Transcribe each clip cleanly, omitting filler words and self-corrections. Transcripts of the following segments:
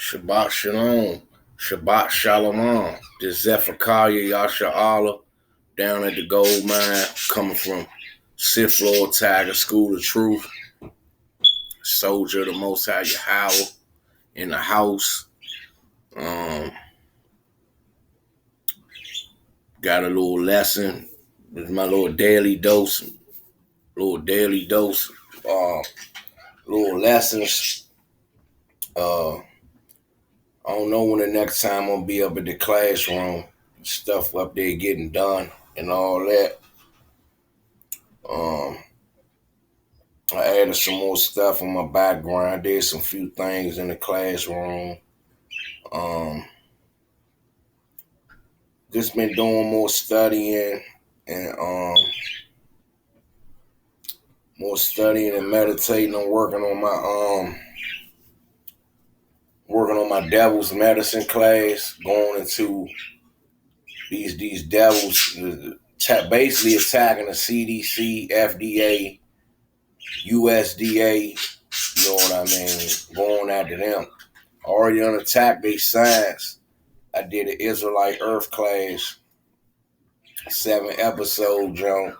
Shabbat Shalom. Shabbat Shalom. This Zephaniah Yasha'Allah down at the gold mine, coming from Sith Lord Tiger School of Truth. Soldier of the Most High Yahweh in the house. Got a little lesson. This is my little daily dose. Little lessons. I don't know when the next time I'm gonna be up at the classroom. Stuff up there getting done and all that. I added some more stuff on my background. Did some few things in the classroom. Just been doing more studying and meditating and working on my devil's medicine class, going into these devils, basically attacking the CDC, FDA, USDA, you know what I mean, going after them. Already unattacked their science. I did an Israelite Earth class, 7-episode jump.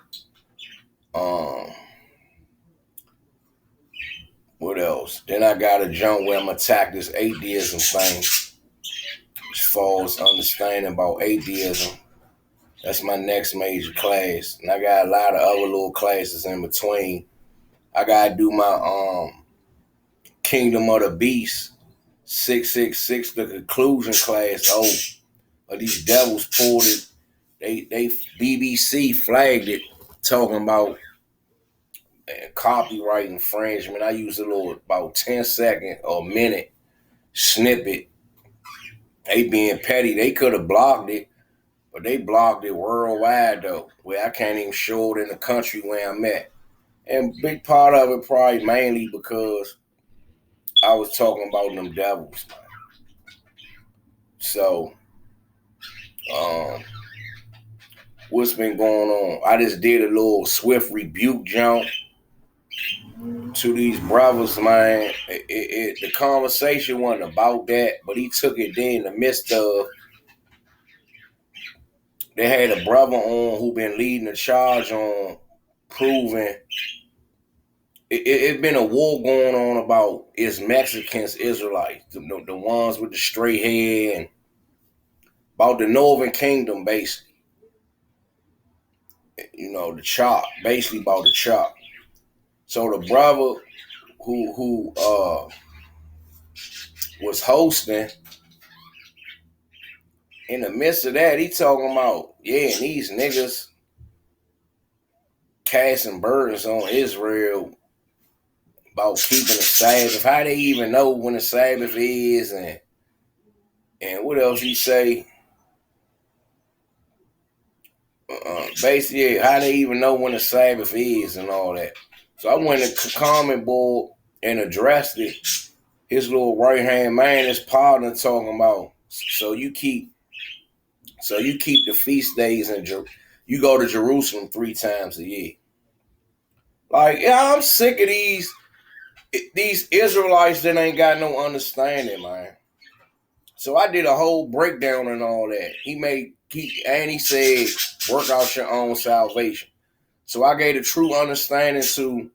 What else? Then I got a jump where I'm attack this atheism thing, as far as understanding about atheism. That's my next major class. And I got a lot of other little classes in between. I gotta do my Kingdom of the Beast 666, the conclusion class. These devils pulled it. They BBC flagged it, talking about copyright infringement. I used a little about 10-second or minute snippet. They being petty. They could have blocked it, but they blocked it worldwide though, where I can't even show it in the country where I'm at. And big part of it probably mainly because I was talking about them devils. So, what's been going on? I just did a little swift rebuke jump to these brothers, man. The conversation wasn't about that, but he took it there in the midst of, they had a brother on who been leading the charge on proving it been a war going on about is Mexicans, Israelites, the ones with the straight hair, and about the Northern Kingdom, basically. You know, the chop, basically about the chop. So the brother who was hosting, in the midst of that, he talking about, and these niggas casting burdens on Israel about keeping the Sabbath. How they even know when the Sabbath is, and what else he say? Basically, how they even know when the Sabbath is and all that. So I went to comment board and addressed it. His little right hand man, his partner, talking about, so you keep the feast days and you go to Jerusalem 3 times a year. Like, yeah, I'm sick of these Israelites that ain't got no understanding, man. So I did a whole breakdown and all that. He said, work out your own salvation. So I gave a true understanding to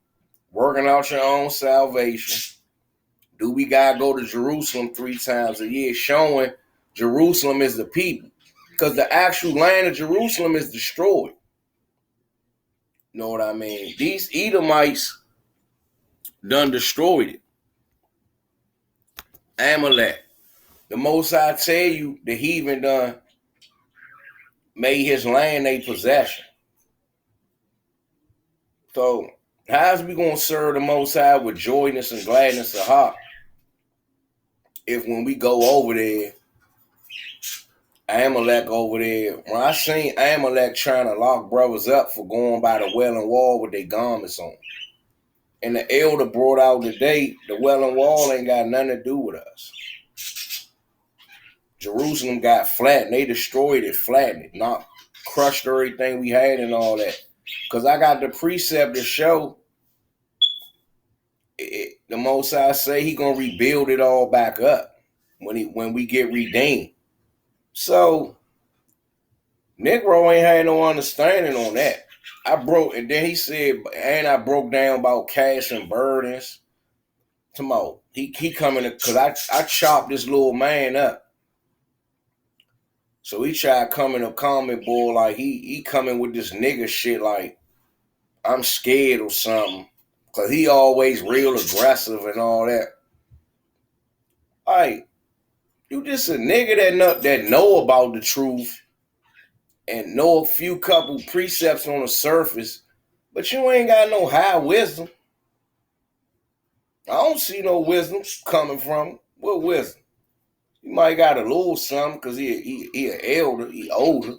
working out your own salvation. Do we gotta go to Jerusalem 3 times a year, showing Jerusalem is the people? Because the actual land of Jerusalem is destroyed. You know what I mean? These Edomites done destroyed it. Amalek. The Most High tell you the heathen done made his land a possession. So how's we gonna serve the Most High with joyness and gladness of heart if when we go over there, Amalek over there, when I seen Amalek trying to lock brothers up for going by the Wailing Wall with their garments on, and the elder brought out today, the Wailing Wall ain't got nothing to do with us. Jerusalem got flattened. They destroyed it, flattened it, not crushed everything we had and all that. Because I got the precept to show the Most High say he gonna rebuild it all back up. when we get redeemed. So Negro ain't had no understanding on that. And then he said, and I broke down about casting burdens. Tomorrow, he coming because I chopped this little man up. So he tried coming to comment boy like he coming with this nigga shit like I'm scared or something. Cause he always real aggressive and all that. Like, you just a nigga that know about the truth and know a few couple precepts on the surface, but you ain't got no high wisdom. I don't see no wisdom coming from him. What wisdom? He might got a little something because he an elder, he older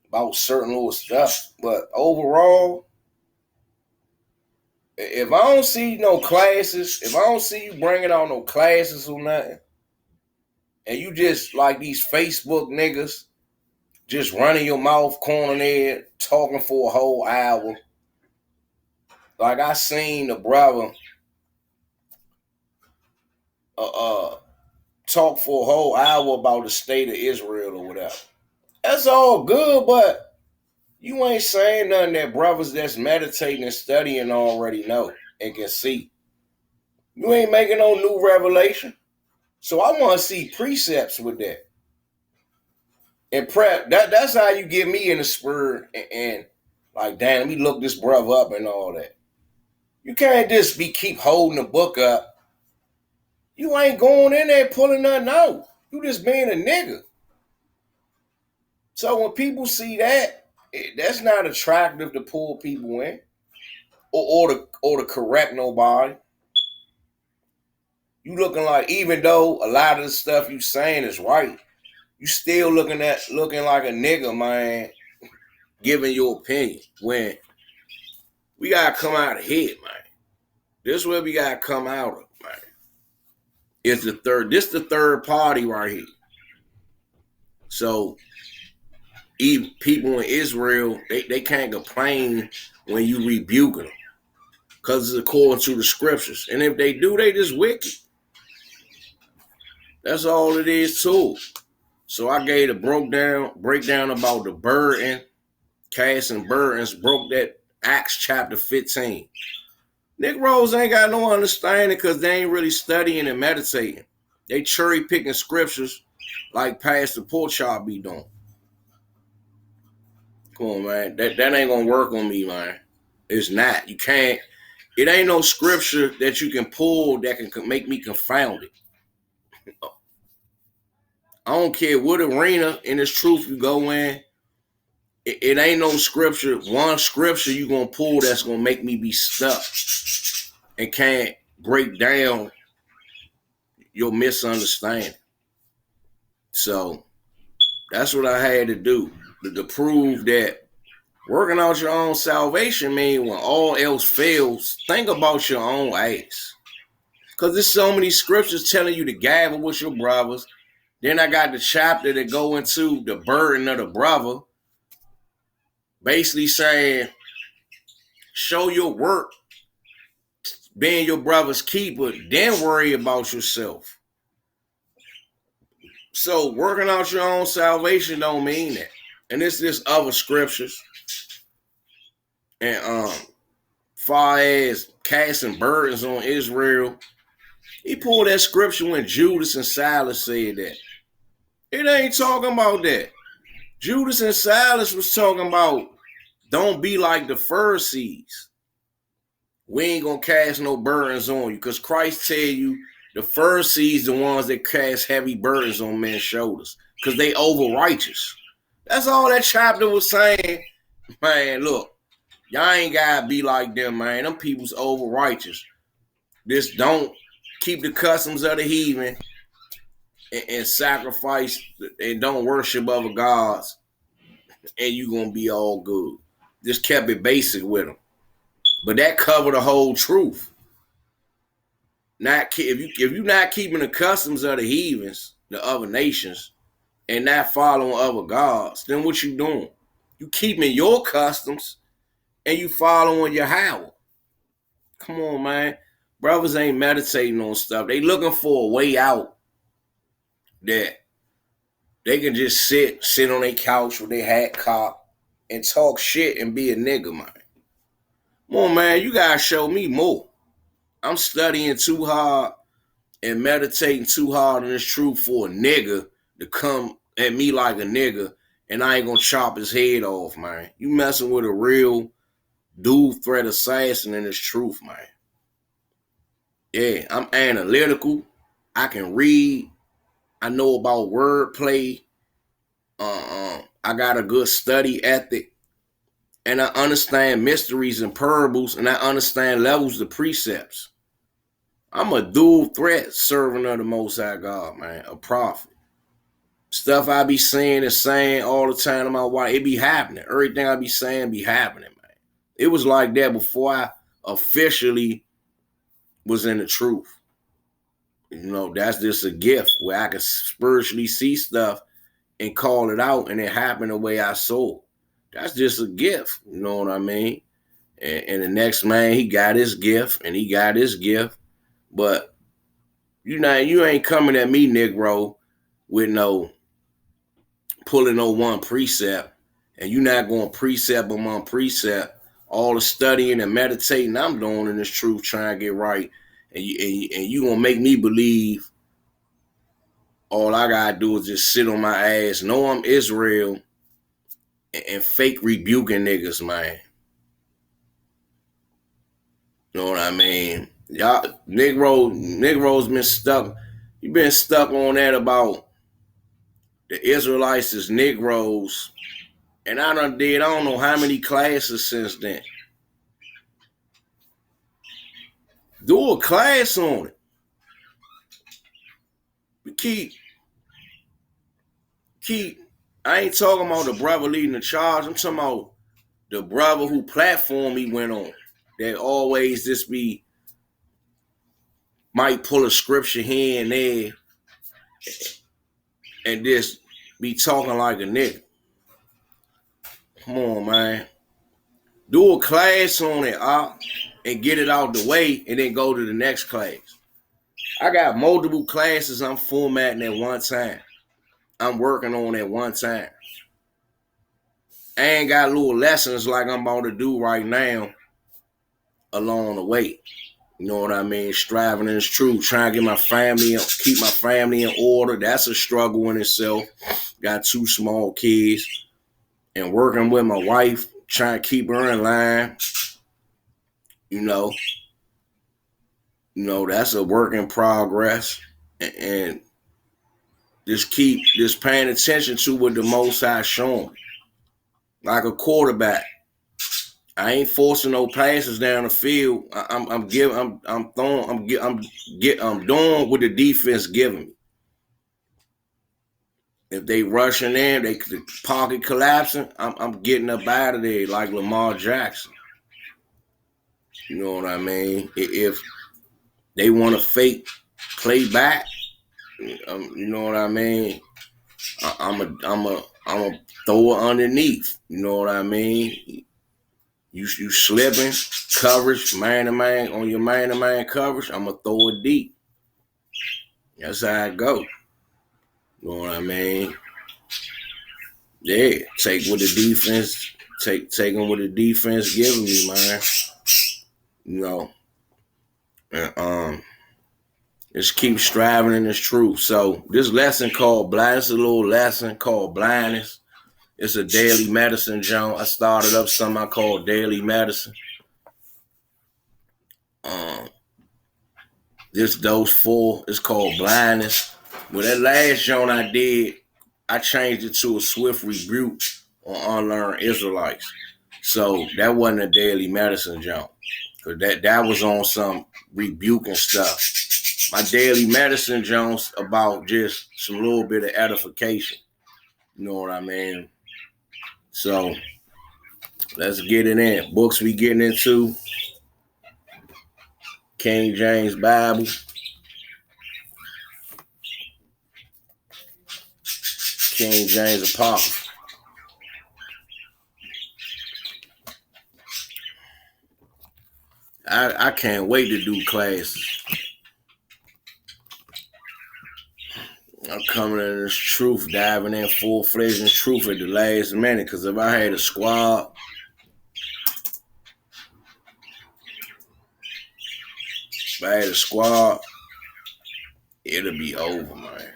about certain little stuff. But overall, if I don't see no classes, if I don't see you bringing out no classes or nothing, and you just like these Facebook niggas, just running your mouth corner there, talking for a whole hour. Like I seen the brother talk for a whole hour about the state of Israel or whatever. That's all good, but you ain't saying nothing that brothers that's meditating and studying already know and can see. You ain't making no new revelation. So I want to see precepts with that. And prep, that's how you get me in the spur and like, damn, let me look this brother up and all that. You can't just keep holding the book up. You ain't going in there pulling nothing out. You just being a nigga. So when people see that, that's not attractive to pull people in or to correct nobody. You looking like, even though a lot of the stuff you saying is right, you still looking like a nigga, man, giving your opinion when we gotta come out ahead, man. This is where we gotta come out of, man. This the third party right here. So even people in Israel, they can't complain when you rebuking them. Because it's according to the scriptures. And if they do, they just wicked. That's all it is too. So I gave a breakdown about the burden, casting burdens, broke that Acts chapter 15. Negroes ain't got no understanding because they ain't really studying and meditating. They cherry picking scriptures like Pastor Porchard be doing. Come on, man. That ain't gonna work on me, man. It's not. You can't. It ain't no scripture that you can pull that can make me confounded. I don't care what arena in this truth you go in. It ain't no scripture. One scripture you gonna pull that's gonna make me be stuck and can't break down your misunderstanding. So that's what I had to do to prove that working out your own salvation means when all else fails, think about your own ass. Because there's so many scriptures telling you to gather with your brothers. Then I got the chapter that go into the burden of the brother, basically saying, show your work, being your brother's keeper, then worry about yourself. So working out your own salvation don't mean that. And it's this other scriptures. And far as casting burdens on Israel, he pulled that scripture when Judas and Silas said that. It ain't talking about that. Judas and Silas was talking about don't be like the Pharisees. We ain't gonna cast no burdens on you because Christ tell you the Pharisees the ones that cast heavy burdens on men's shoulders because they over righteous. That's all that chapter was saying. Man, look, y'all ain't gotta be like them, man. Them people's over righteous. Just don't keep the customs of the heathen and sacrifice and don't worship other gods, and you gonna be all good. Just kept it basic with them, but that covered the whole truth. If you're not keeping the customs of the heathens, the other nations, and not following other gods, then what you doing? You keeping your customs and you following Yahweh. Come on, man. Brothers ain't meditating on stuff. They looking for a way out that they can just sit on their couch with their hat cocked and talk shit and be a nigga, man. Come on, man, you gotta show me more. I'm studying too hard and meditating too hard on this truth for a nigga to come at me like a nigga and I ain't gonna chop his head off, man. You messing with a real dual threat assassin in this truth, man. Yeah, I'm analytical. I can read. I know about wordplay. I got a good study ethic. And I understand mysteries and parables, and I understand levels of precepts. I'm a dual threat servant of the Most High God, man, a prophet. Stuff I be saying and saying all the time to my wife, it be happening. Everything I be saying be happening, man. It was like that before I officially was in the truth. You know, that's just a gift where I can spiritually see stuff and call it out, and it happened the way I saw it. That's just a gift. You know what I mean? And the next man, he got his gift, and he got his gift. But you ain't coming at me, Negro, with no pulling no one precept, and you not going precept among precept. All the studying and meditating I'm doing in this truth, trying to get right, and you gonna make me believe all I gotta do is just sit on my ass, know I'm Israel, and fake rebuking niggas, man. You know what I mean? Y'all, Negroes been stuck. You been stuck on that about the Israelites as Negroes, and I don't know how many classes since then. Do a class on it. We keep. I ain't talking about the brother leading the charge. I'm talking about the brother who platform he went on. That always just might pull a scripture here and there and just be talking like a nigga. Come on, man. Do a class on it, and get it out the way, and then go to the next class. I got multiple classes I'm formatting at one time. I'm working on at one time. I ain't got little lessons like I'm about to do right now along the way. You know what I mean? Striving in this truth, trying to keep my family in order. That's a struggle in itself. Got 2 small kids, and working with my wife, trying to keep her in line. You know, that's a work in progress. And just keep paying attention to what the Most High showing. Like a quarterback. I ain't forcing no passes down the field. I'm doing what the defense giving me. If they rushing in, the pocket collapsing, I'm getting up out of there like Lamar Jackson. You know what I mean? If they want to fake play back, you know what I mean? I'm a throw it underneath. You know what I mean? You slipping coverage, man to man on your man to man coverage. I'm gonna throw it deep. That's how it go. You know what I mean? Yeah, take what the defense taking what the defense giving me, man. You know, and just keep striving in this truth. So this lesson called Blindness, a little lesson called Blindness. It's a daily medicine, John. I started up something I call daily medicine. This dose 4 is called Blindness. Well, that last John I did, I changed it to a swift rebuke on unlearned Israelites. So that wasn't a daily medicine, John. Because that was on some rebuking stuff. My daily medicine, Jones, about just some little bit of edification. You know what I mean? So let's get it in. Books we getting into. King James Bible. King James Apocrypha. I can't wait to do classes. I'm coming in this truth, diving in full-fledged in truth at the last minute. Because if I had a squad, it'll be over, man.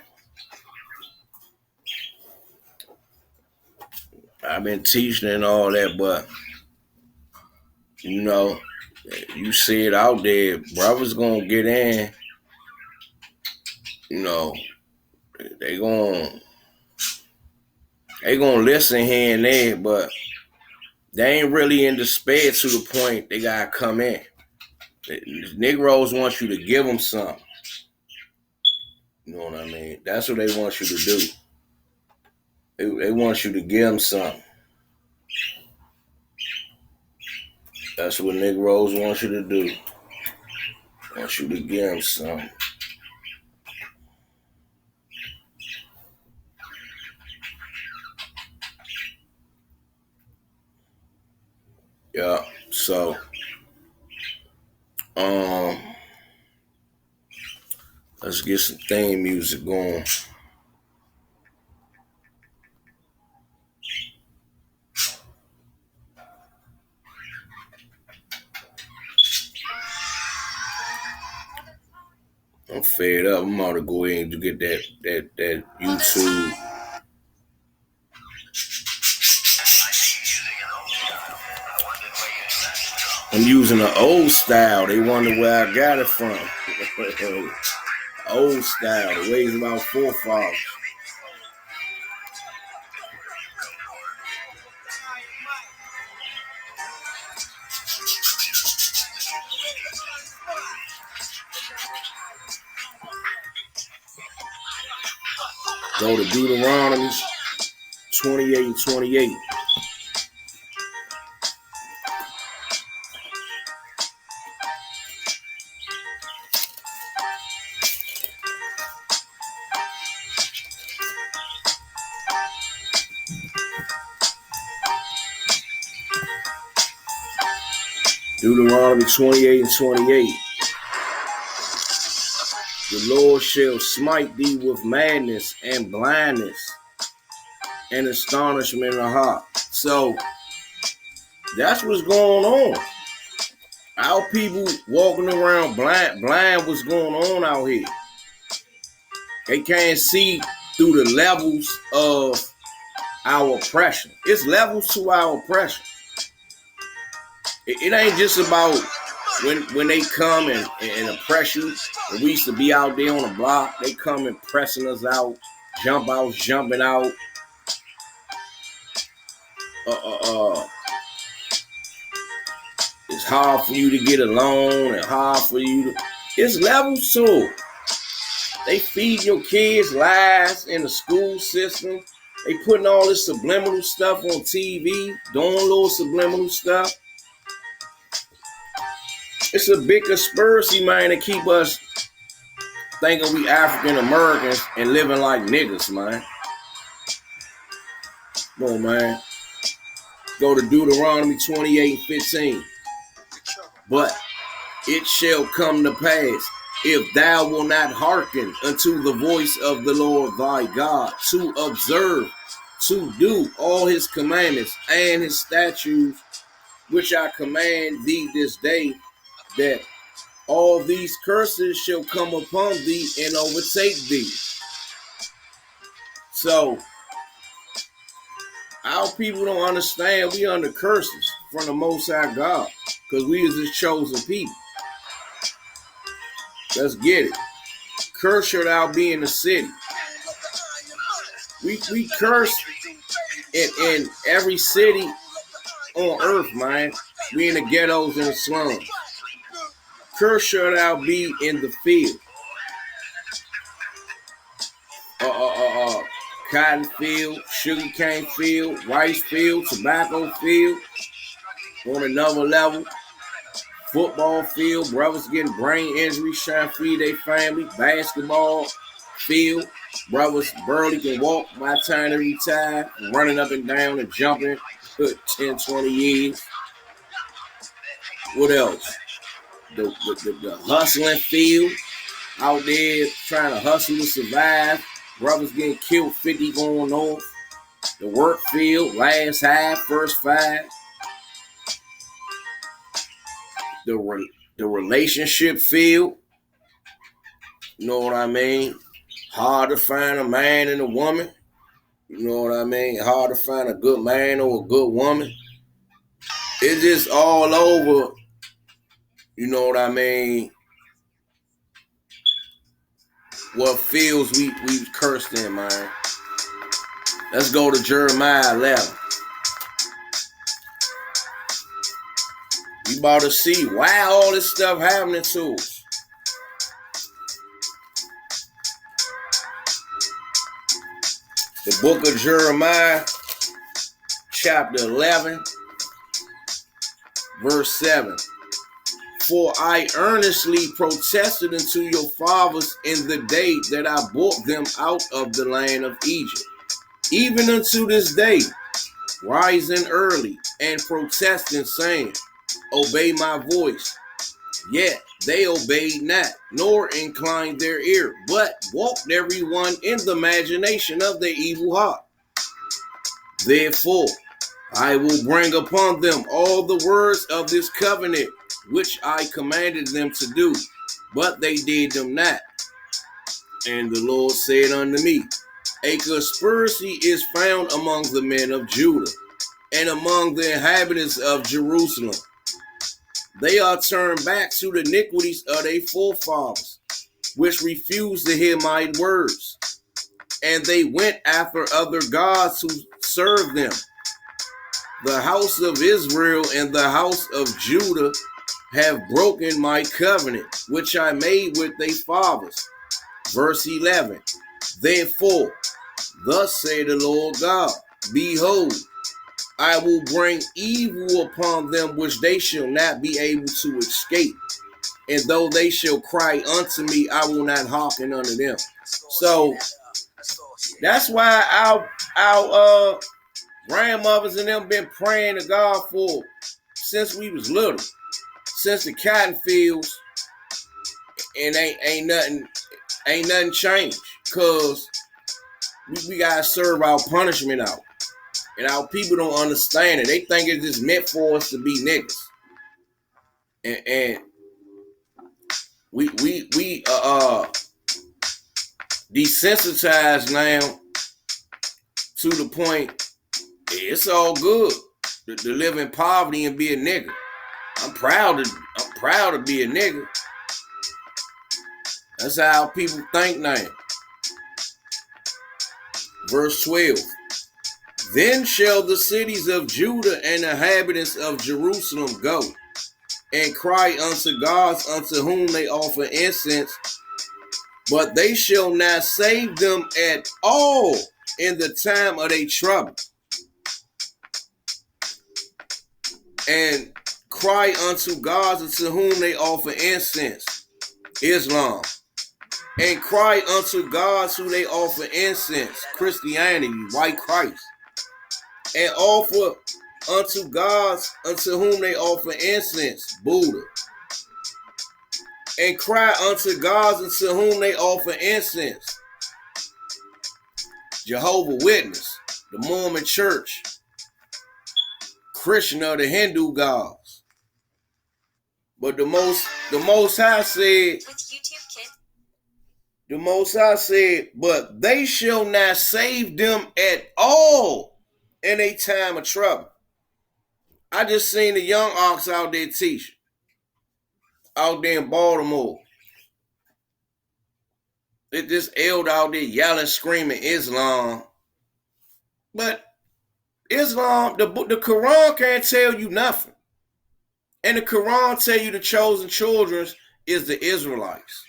I've been teaching and all that, but you know, you see it out there, brothers gonna get in. You know, they gonna listen here and there, but they ain't really in despair to the point they gotta come in. Negroes want you to give them something. You know what I mean? That's what they want you to do. They want you to give them something. That's what Negroes want you to do. They want you to give them something. Yeah, so let's get some theme music going. I'm fed up. I'm about to go in and get that YouTube. I'm using the old style. They wonder where I got it from. Old style. It weighs about 4 followers. Go to Deuteronomy 28:28. Deuteronomy 28:28. The Lord shall smite thee with madness and blindness and astonishment of heart. So that's what's going on. Our people walking around blind what's going on out here. They can't see through the levels of our oppression. It's levels to our oppression. It ain't just about when they come and oppress you. We used to be out there on the block. They come and pressing us out, jumping out. It's hard for you to get a loan and hard for you to. It's levels too. They feed your kids lies in the school system. They putting all this subliminal stuff on TV, doing little subliminal stuff. It's a big conspiracy, man, to keep us thinking we African Americans and living like niggas, man. Come on, man. Go to Deuteronomy 28:15. But it shall come to pass, if thou wilt not hearken unto the voice of the Lord thy God, to observe, to do all his commandments and his statutes, which I command thee this day, that all these curses shall come upon thee and overtake thee. So, our people don't understand we under curses from the Most High God, because we is his chosen people. Let's get it. Curse shall thou be in the city. We curse in every city on earth, man. We in the ghettos and the slums. Curse shall thou be in the field. Cotton field, sugarcane field, rice field, tobacco field. On another level, football field, brothers getting brain injuries, trying to feed their family. Basketball field, brothers barely can walk by the time they retire, running up and down and jumping for 10, 20 years. What else? The hustling field, out there trying to hustle to survive, Brothers getting killed, 50 going north. The work field, last half, first five. The relationship field. You know what I mean? Hard to find a man and a woman. You know what I mean? Hard to find a good man or a good woman. It's just all over. You know what I mean? What fields we cursed in, man. Let's go to Jeremiah 11. We about to see why all this stuff happening to us. The book of Jeremiah, chapter 11, verse 7. For I earnestly protested unto your fathers in the day that I brought them out of the land of Egypt, even unto this day, rising early and protesting, saying, Obey my voice. Yet they obeyed not, nor inclined their ear, but walked every one in the imagination of their evil heart. Therefore, I will bring upon them all the words of this covenant, which I commanded them to do, but they did them not. And the Lord said unto me, A conspiracy is found among the men of Judah, and among the inhabitants of Jerusalem. They are turned back to the iniquities of their forefathers, which refused to hear my words. And they went after other gods who served them. The house of Israel and the house of Judah have broken my covenant, which I made with their fathers. Verse 11. Therefore, thus say the Lord God, Behold, I will bring evil upon them which they shall not be able to escape. And though they shall cry unto me, I will not hearken unto them. So that's why our grandmothers and them been praying to God for since we was little, since the cotton fields, and ain't nothing changed, cause we gotta serve our punishment out. And our people don't understand it. They think it's just meant for us to be niggas. And we desensitized now to the point it's all good to live in poverty and be a nigga. I'm proud to be a nigga. That's how people think now. Verse 12. Then shall the cities of Judah and the inhabitants of Jerusalem go and cry unto gods unto whom they offer incense, but they shall not save them at all in the time of their trouble. And cry unto gods unto whom they offer incense, Islam. And cry unto gods who they offer incense, Christianity, white Christ. And offer unto gods unto whom they offer incense, Buddha. And cry unto gods unto whom they offer incense, Jehovah Witness, the Mormon Church, Christian or the Hindu gods. But the Most High said, the Most High said, but they shall not save them at all in a time of trouble. I just seen the young ox out there teaching, out there in Baltimore. This elder out there yelling, screaming Islam. But Islam, the Quran can't tell you nothing. And the Quran tell you the chosen children is the Israelites.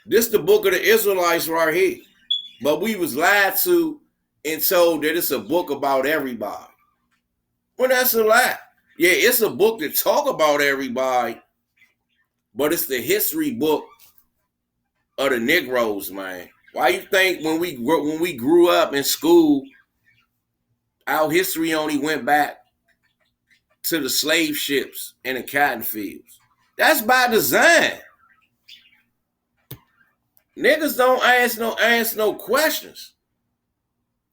This the book of the Israelites right here. But we was lied to and told that it's a book about everybody. Well, that's a lie. Yeah, it's a book that talk about everybody, but it's the history book of the Negroes, man. Why you think when we grew up in school, our history only went back to the slave ships and the cotton fields? That's by design. Niggas don't answer no questions.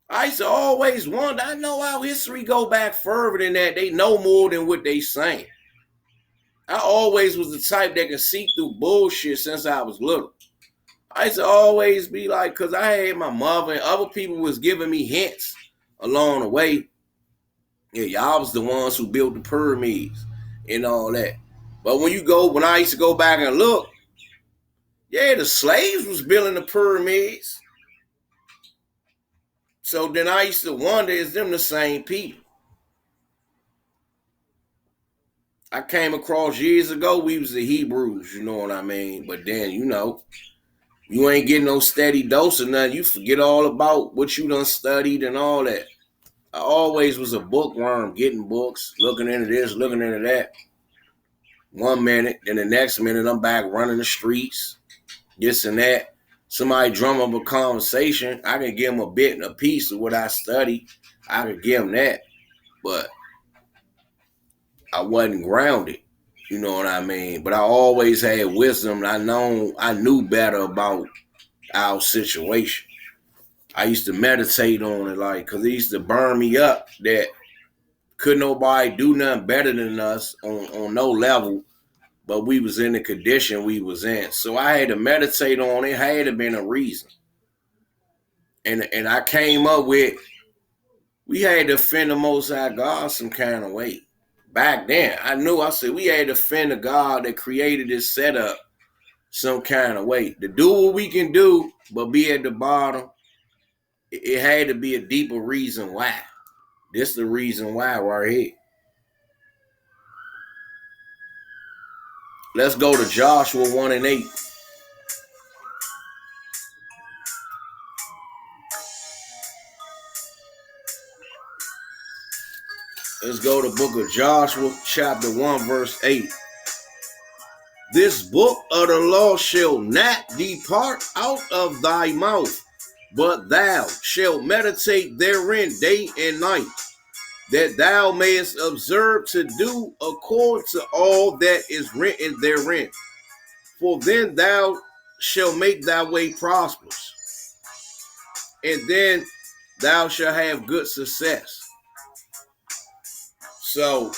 I used to always wonder. I know our history go back further than that. They know more than what they saying. I always was the type that could see through bullshit since I was little. I used to always be like, because I had my mother and other people was giving me hints along the way. Yeah, y'all was the ones who built the pyramids and all that. But when I used to go back and look, yeah, the slaves was building the pyramids. So then I used to wonder, is them the same people? I came across years ago, we was the Hebrews, you know what I mean? But then, you ain't getting no steady dose of nothing. You forget all about what you done studied and all that. I always was a bookworm, getting books, looking into this, looking into that. 1 minute, then the next minute I'm back running the streets, this and that. Somebody drum up a conversation, I can give them a piece of what I studied. I could give them that, but I wasn't grounded. You know what I mean? But I always had wisdom. I knew better about our situation. I used to meditate on it, like, because it used to burn me up that could nobody do nothing better than us on no level, but we was in the condition we was in. So I had to meditate on it. Had to been a reason. And I came up with, we had to offend the Most High God some kind of way. Back then, I said we had to offend the God that created this setup some kind of way. To do what we can do, but be at the bottom, it had to be a deeper reason why. This is the reason why right here. Let's go to Joshua 1:8. Let's go to the book of Joshua, chapter 1, verse 8. This book of the law shall not depart out of thy mouth, but thou shalt meditate therein day and night, that thou mayest observe to do according to all that is written therein. For then thou shalt make thy way prosperous, and then thou shalt have good success. So,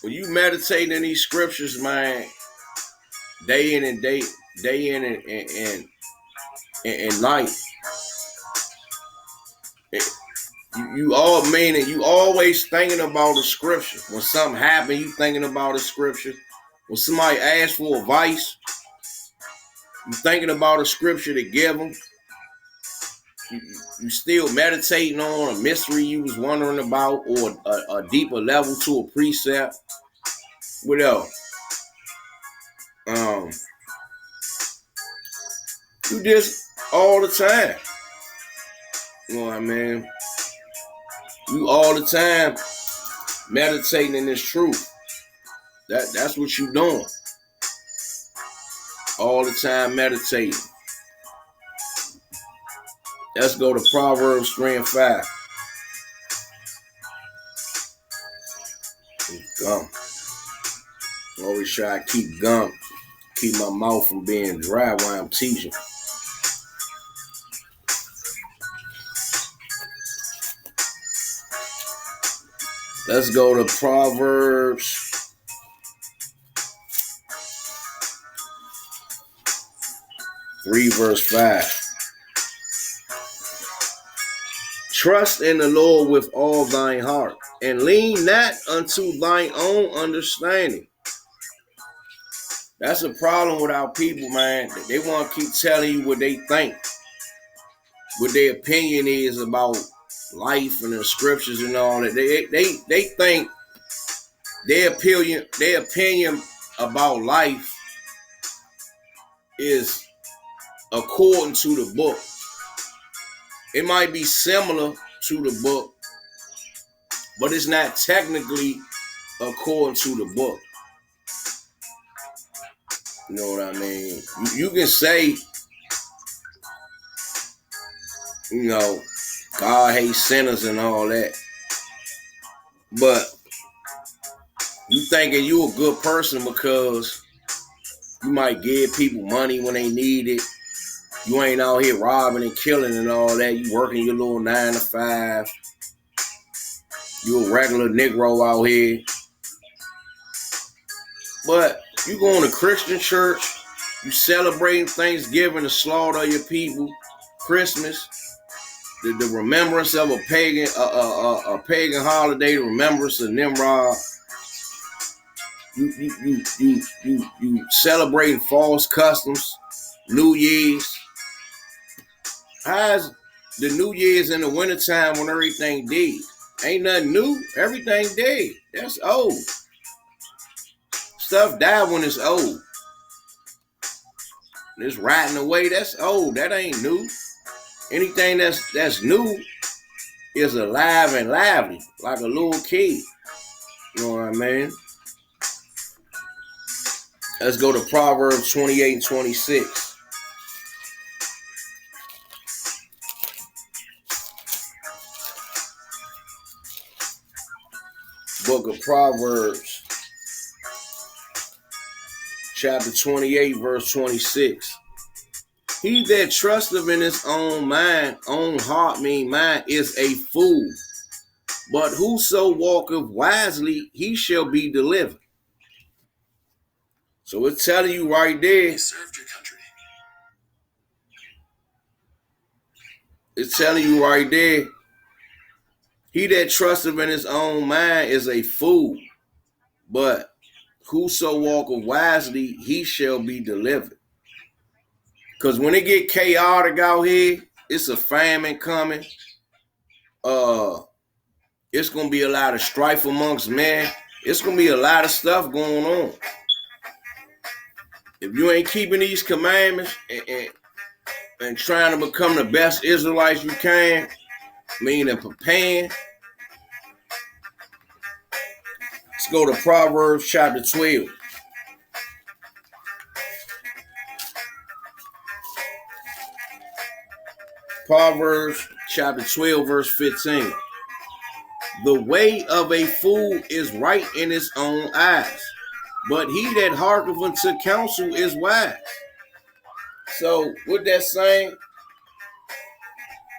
when you meditate in these scriptures, man, day in and night, you always thinking about the scripture. When something happens, you thinking about the scripture. When somebody asks for advice, you thinking about a scripture to give them. You still meditating on a mystery you was wondering about, or a deeper level to a precept. What else? You just all the time. You know what I mean? You all the time meditating in this truth. That's what you doing. All the time meditating. Let's go to Proverbs 3:5. Gum. Always try to keep gum. Keep my mouth from being dry while I'm teaching. Let's go to Proverbs 3 verse 5. Trust in the Lord with all thine heart, and lean not unto thine own understanding. That's a problem with our people, man. They want to keep telling you what they think, what their opinion is about life and the scriptures and all that. They think their opinion about life is according to the book. It might be similar to the book, but it's not technically according to the book. You know what I mean? You can say, God hates sinners and all that, but you thinking you a good person because You might give people money when they need it. You ain't out here robbing and killing and all that. You working your little 9 to 5. You a regular Negro out here. But you going to Christian church, you celebrating Thanksgiving, the slaughter of your people, Christmas, the remembrance of a pagan holiday, the remembrance of Nimrod. You celebrating false customs, New Year's. How's the New Year's in the wintertime when everything dead? Ain't nothing new. Everything dead. That's old. Stuff died when it's old. It's rotting away. That's old. That ain't new. Anything that's new is alive and lively, like a little kid. You know what I mean? Let's go to Proverbs 28 and 26. Book of Proverbs, chapter 28, verse 26. He that trusteth in his own mind, own heart, mind, is a fool. But whoso walketh wisely, he shall be delivered. So it's telling you right there. You served your country. It's telling you right there. He that trusteth in his own mind is a fool. But whoso walketh wisely, he shall be delivered. Because when it get chaotic out here, it's a famine coming. It's going to be a lot of strife amongst men. It's going to be a lot of stuff going on. If you ain't keeping these commandments and trying to become the best Israelites you can, meaning preparing. Let's go to Proverbs chapter 12. Proverbs chapter 12, verse 15. The way of a fool is right in his own eyes, but he that hearkeneth unto counsel is wise. So, with that saying,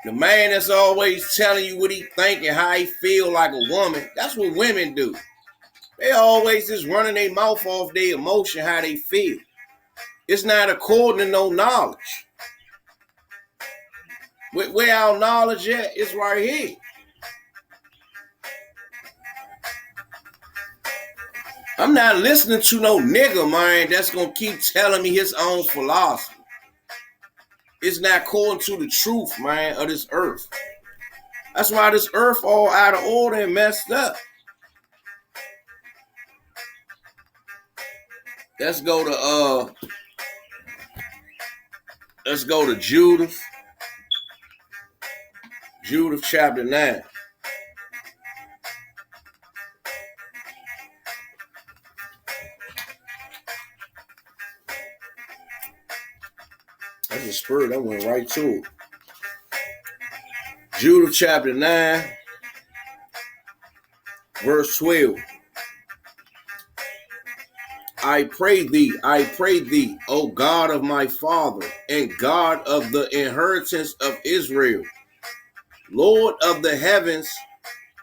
the man that's always telling you what he think and how he feel like a woman, that's what women do. They always just running their mouth off their emotion, how they feel. It's not according to no knowledge. Where our knowledge at? It's right here. I'm not listening to no nigga, man, that's going to keep telling me his own philosophy. It's not according to the truth, man, of this earth. That's why this earth all out of order and messed up. Let's go to Judith. Judith chapter 9. That's a spirit. I went right to it. Judith chapter 9, verse 12. I pray thee, O God of my father, and God of the inheritance of Israel, Lord of the heavens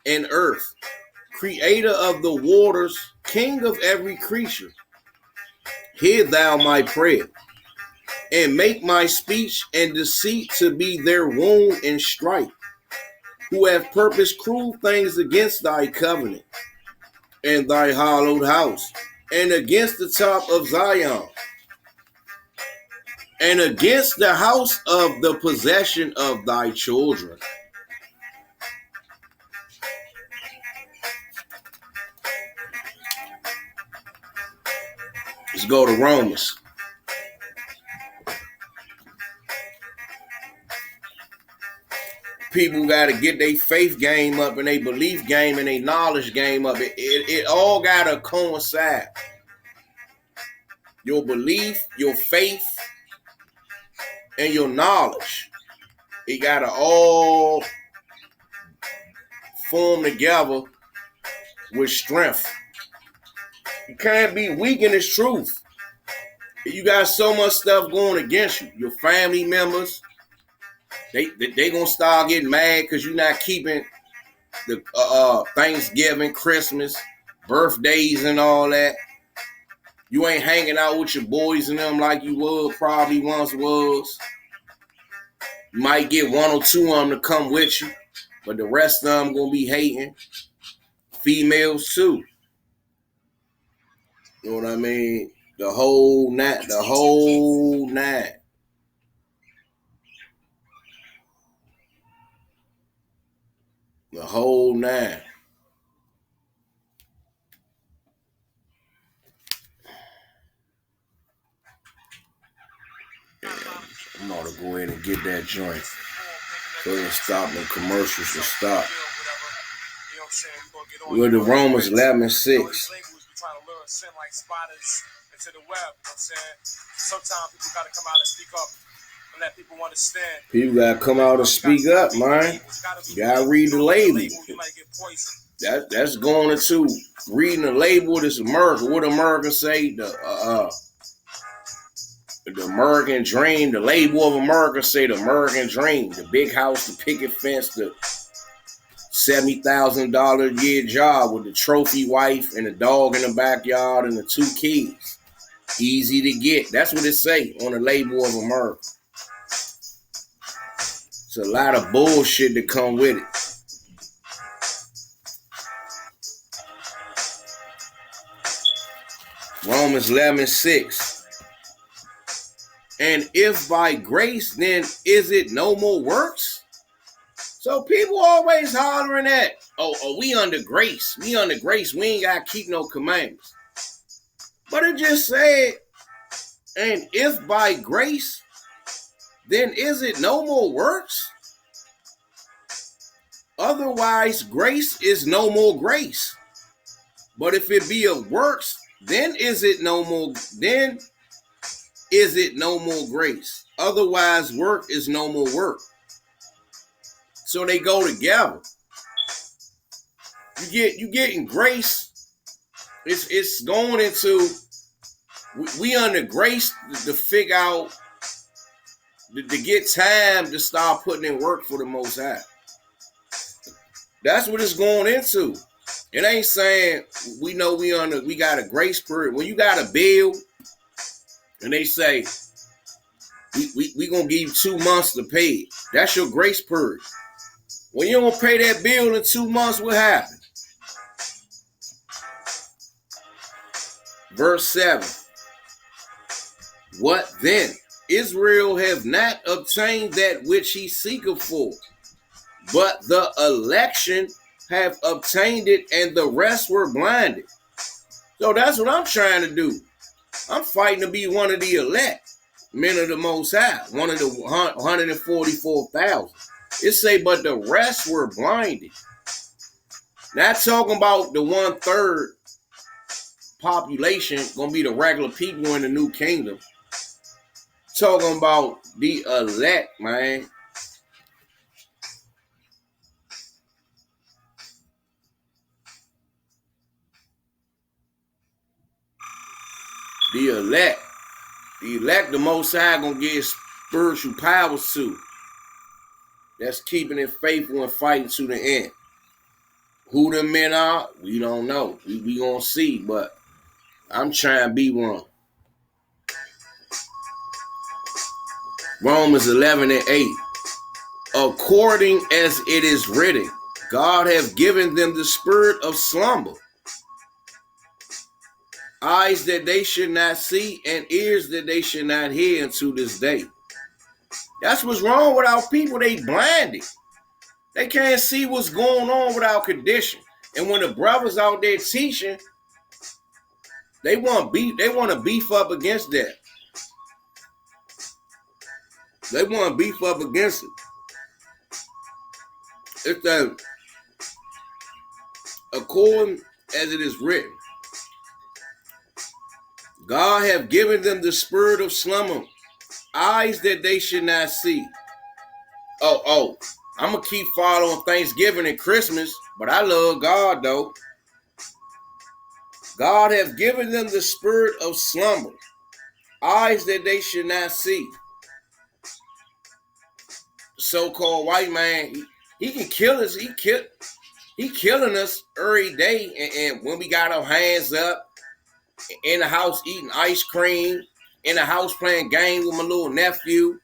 and earth, creator of the waters, king of every creature, hear thou my prayer, and make my speech and deceit to be their wound and strife, who have purposed cruel things against thy covenant, and thy hallowed house, and against the top of Zion, and against the house of the possession of thy children. Let's go to Romans. People got to get their faith game up and their belief game and their knowledge game up. It all got to coincide. Your belief, your faith, and your knowledge. It got to all form together with strength. You can't be weak in this truth. You got so much stuff going against you. Your family members, they gonna start getting mad because you're not keeping the Thanksgiving, Christmas, birthdays, and all that. You ain't hanging out with your boys and them like you would probably once was. You might get one or two of them to come with you, but the rest of them gonna be hating. Females too. You know what I mean? The whole nine. The whole nine. The whole nine. Yeah, I'm gonna go ahead and get that joint. So they stop the commercials to stop. We're the Romans 11:6. Sometimes people gotta come out and speak up and let people understand. People gotta come out and speak up, man. You gotta read the label. That's going into reading the label of this America. What Americans say, the American dream, the label of America say the American dream, the big house, the picket fence, the $70,000 a year job with the trophy wife and a dog in the backyard and the 2 kids. Easy to get. That's what it say on the label of America. It's a lot of bullshit that come with it. Romans 11:6. And if by grace, then is it no more works? So people always hollering at, oh, we under grace. We under grace. We ain't got to keep no commandments. But it just said, and if by grace, then is it no more works? Otherwise, grace is no more grace. But if it be of works, then is it no more grace? Otherwise, work is no more work. So they go together. You getting grace. It's going into, we under grace to figure out, to get time to start putting in work for the Most High. That's what it's going into. It ain't saying we know we got a grace period. When you got a bill and they say we gonna give you 2 months to pay it, that's your grace period. When you don't pay that bill in 2 months, what happens? Verse 7. What then? Israel have not obtained that which he seeketh for, but the election have obtained it, and the rest were blinded. So that's what I'm trying to do. I'm fighting to be one of the elect, men of the Most High, one of the 144,000. It say, but the rest were blinded. Not talking about the 1/3 population gonna be the regular people in the new kingdom. Talking about the elect, man. The elect, the Most High gonna give spiritual powers to. That's keeping it faithful and fighting to the end. Who the men are, we don't know. We gonna see, but I'm trying to be one. Romans 11:8. According as it is written, God hath given them the spirit of slumber, eyes that they should not see, and ears that they should not hear unto this day. That's what's wrong with our people. They blinded. They can't see what's going on with our condition. And when the brothers out there teaching, they want to beef up against that. They want to beef up against it. It's that according as it is written, God have given them the spirit of slumber, eyes that they should not see. I'm going to keep following Thanksgiving and Christmas, but I love God, though. God have given them the spirit of slumber, eyes that they should not see. So-called white man, he can kill us. He killing us every day. And when we got our hands up in the house eating ice cream, in the house playing games with my little nephew,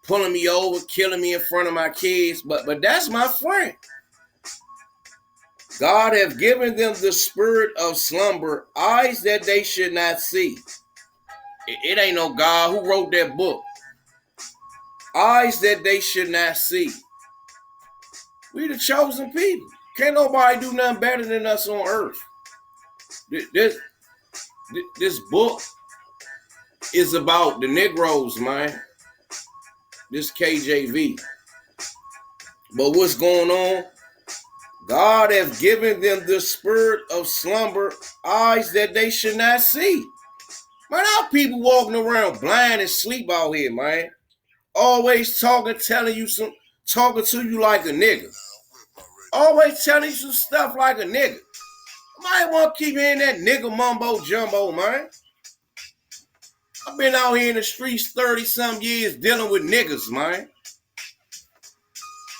pulling me over, killing me in front of my kids. But that's my friend. God have given them the spirit of slumber, eyes that they should not see. It ain't no God who wrote that book. Eyes that they should not see. We the chosen people. Can't nobody do nothing better than us on earth. This book is about the Negroes, man. This KJV. But what's going on? God has given them the spirit of slumber, eyes that they should not see. Man, our people walking around blind and sleep out here, man. Always talking to you like a nigga. Always telling you some stuff like a nigga. I might want to keep hearing that nigga mumbo jumbo, man. I've been out here in the streets 30-some years dealing with niggas, man.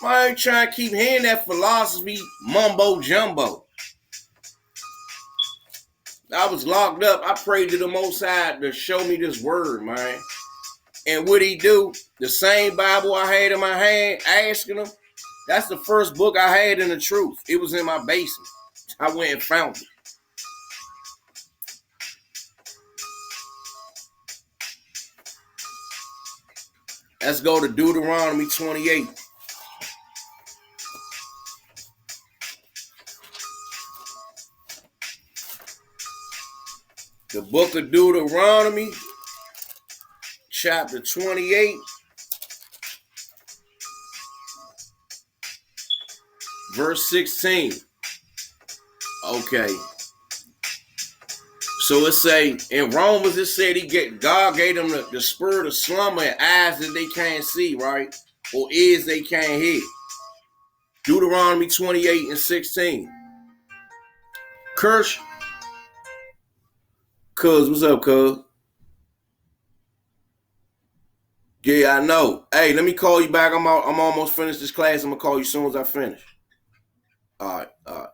I ain't trying to keep hearing that philosophy mumbo jumbo. I was locked up. I prayed to the Most High to show me this word, man. And what he do? The same Bible I had in my hand, asking him. That's the first book I had in the truth. It was in my basement. I went and found it. Let's go to Deuteronomy 28. The book of Deuteronomy, chapter 28, verse 16. Okay. So it say, in Romans, it said God gave them the spirit of slumber and eyes that they can't see, right? Or ears they can't hear. Deuteronomy 28 and 16. Curse. Cuz, what's up, cuz? Yeah, I know. Hey, let me call you back. I'm almost finished this class. I'm gonna call you as soon as I finish. All right.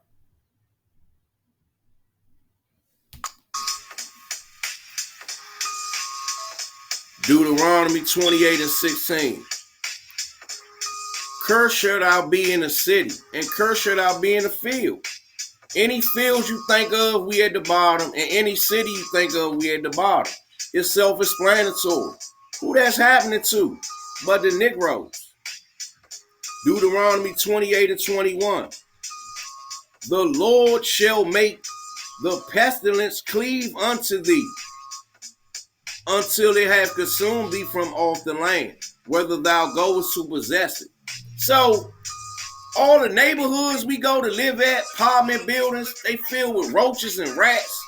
Deuteronomy 28 and 16. Cursed shalt thou be in the city, and cursed shalt thou be in the field. Any fields you think of, we at the bottom, and any city you think of, we at the bottom. It's self-explanatory. Who that's happening to? But the Negroes. Deuteronomy 28 and 21. The Lord shall make the pestilence cleave unto thee, until they have consumed thee from off the land, whether thou goest to possess it. So, all the neighborhoods we go to live at, apartment buildings, they filled with roaches and rats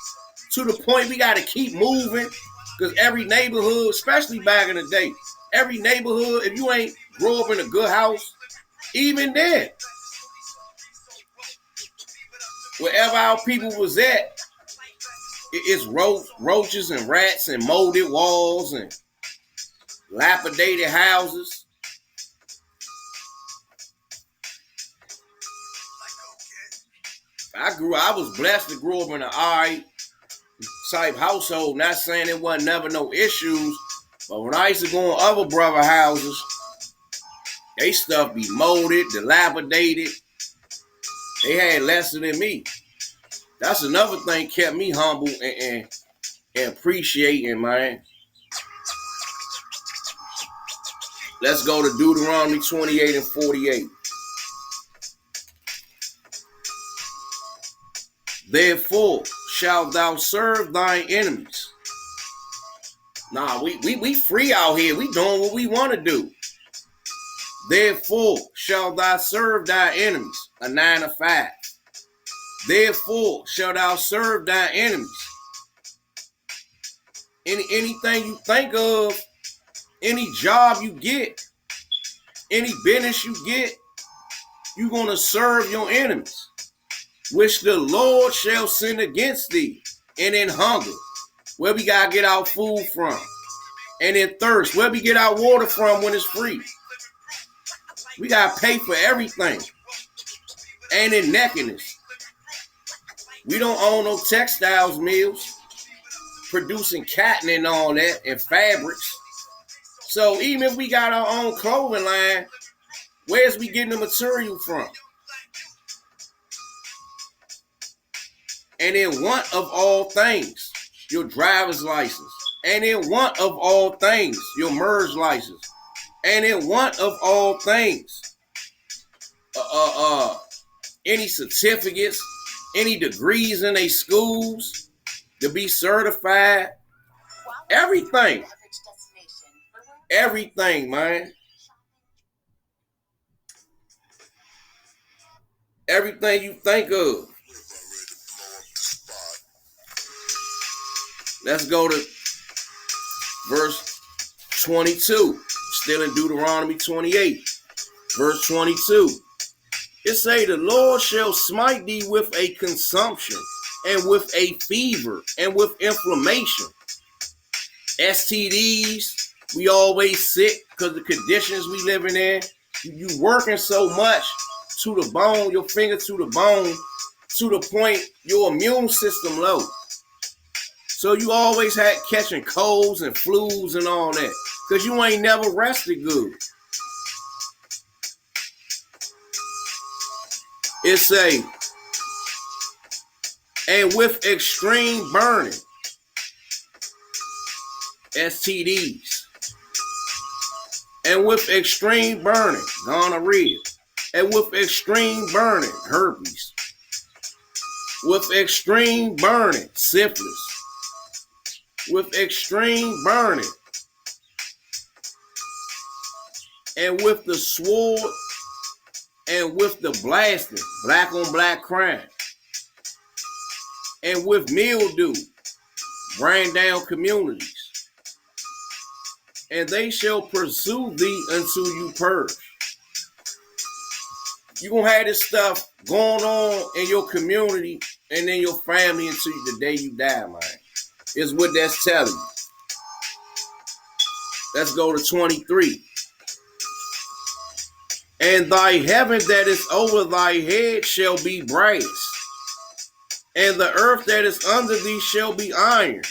to the point we got to keep moving because every neighborhood, especially back in the day, every neighborhood, if you ain't grow up in a good house, even then, wherever our people was at, it's roaches and rats and molded walls and dilapidated houses. I was blessed to grow up in an alright type household. Not saying it wasn't never no issues, but when I used to go in other brother houses, they stuff be molded, dilapidated. They had lesser than me. That's another thing kept me humble and appreciating, man. Let's go to Deuteronomy 28 and 48. Therefore shalt thou serve thine enemies. Nah, we free out here. We doing what we want to do. Therefore shalt thou serve thy enemies. A 9 to 5. Therefore shalt thou serve thy enemies. Anything you think of, any job you get, any business you get, you're going to serve your enemies, which the Lord shall send against thee, and in hunger. Where we got to get our food from? And in thirst, where we get our water from when it's free? We gotta pay for everything. And in nakedness, we don't own no textiles mills producing cotton and all that and fabrics. So even if we got our own clothing line, where's we getting the material from? And in one of all things, your driver's license. And in one of all things, your merge license. And in one of all things, any certificates, any degrees in their schools to be certified. Everything. Everything, man. Everything you think of. Let's go to verse 22. Still in Deuteronomy 28. Verse 22. It say, the Lord shall smite thee with a consumption and with a fever and with inflammation. STDs, we always sick because the conditions we living in. You working so much to the bone, your finger to the bone, to the point your immune system low. So you always had catching colds and flus and all that because you ain't never rested good. It say, and with extreme burning, STDs, and with extreme burning, gonorrhea, and with extreme burning, herpes, with extreme burning, syphilis, with extreme burning, and with the sword, and with the blasting, black on black crime, and with mildew, bring down communities, and they shall pursue thee until you purge. You're going to have this stuff going on in your community and in your family until the day you die, man. Is what that's telling you. Let's go to 23. And thy heaven that is over thy head shall be brass, and the earth that is under thee shall be iron.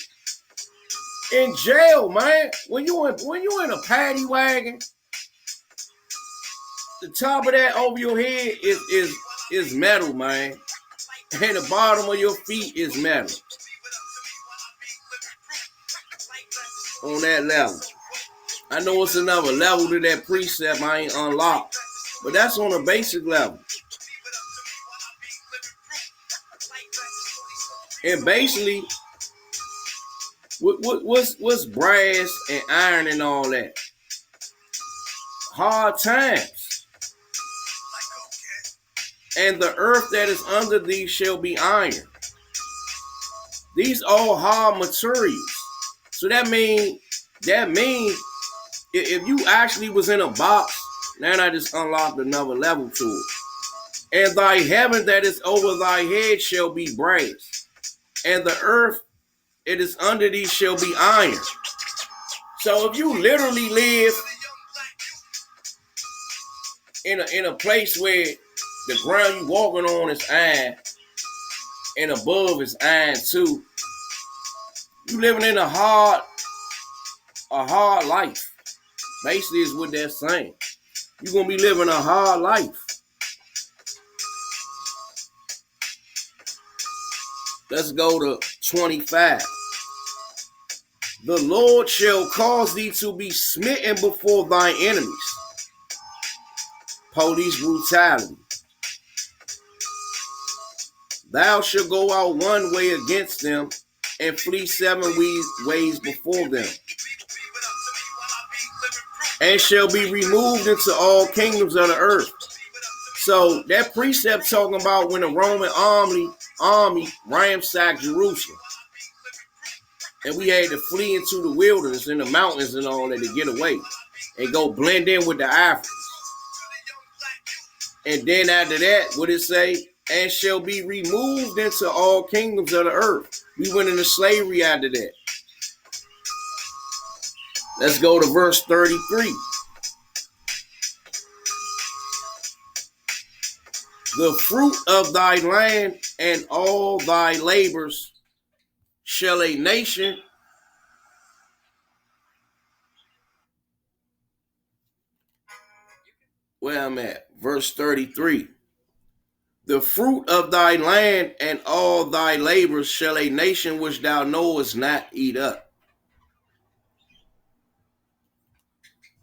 In jail, man, when you in a paddy wagon, the top of that over your head is metal, man, and the bottom of your feet is metal. On that level, I know it's another level to that precept I ain't unlocked. But that's on a basic level. And basically, what's brass and iron and all that? Hard times. And the earth that is under thee shall be iron. These all hard materials. So that means if you actually was in a box, now I just unlocked another level to it. And thy heaven that is over thy head shall be brass, and the earth it is under thee shall be iron. So if you literally live in a place where the ground you walking on is iron, and above is iron too, you living in a hard life. Basically is what they're saying. You're going to be living a hard life. Let's go to 25. The Lord shall cause thee to be smitten before thine enemies. Police brutality. Thou shalt go out one way against them and flee 7 ways before them. And shall be removed into all kingdoms of the earth. So that precept talking about when the Roman army ransacked Jerusalem. And we had to flee into the wilderness and the mountains and all that to get away. And go blend in with the Africans. And then after that, what it say? And shall be removed into all kingdoms of the earth. We went into slavery after that. Let's go to verse 33. The fruit of thy land and all thy labors shall a nation where I'm at, verse 33. The fruit of thy land and all thy labors shall a nation which thou knowest not eat up.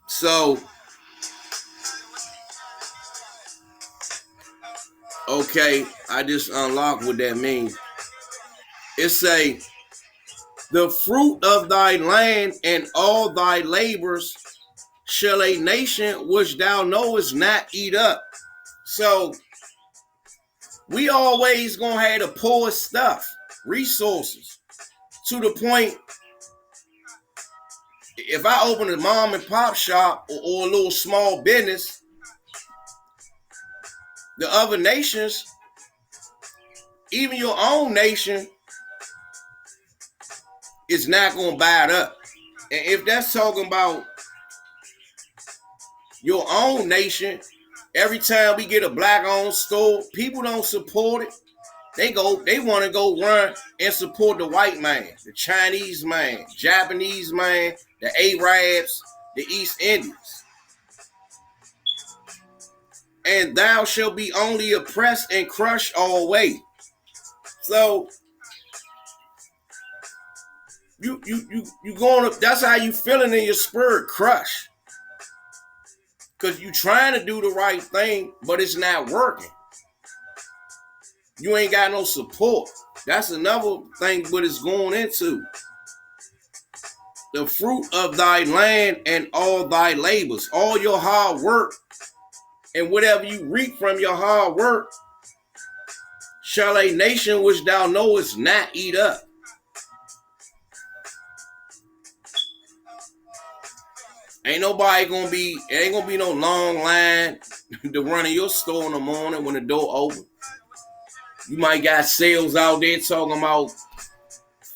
So, okay, I just unlocked what that means. It say, the fruit of thy land and all thy labors shall a nation which thou knowest not eat up. So, we always gonna have the poorest stuff, resources, to the point, if I open a mom and pop shop or a little small business, the other nations, even your own nation, is not gonna buy it up. And if that's talking about your own nation, every time we get a black-owned store, people don't support it. They want to go run and support the white man, the Chinese man, Japanese man, the Arabs, the East Indians. And thou shalt be only oppressed and crushed always. So you going to, that's how you feeling in your spirit, crushed. Because you trying to do the right thing, but it's not working. You ain't got no support. That's another thing what it's going into. The fruit of thy land and all thy labors, all your hard work, and whatever you reap from your hard work, shall a nation which thou knowest not eat up. Ain't gonna be no long line to run in your store in the morning when the door open. You might got sales out there talking about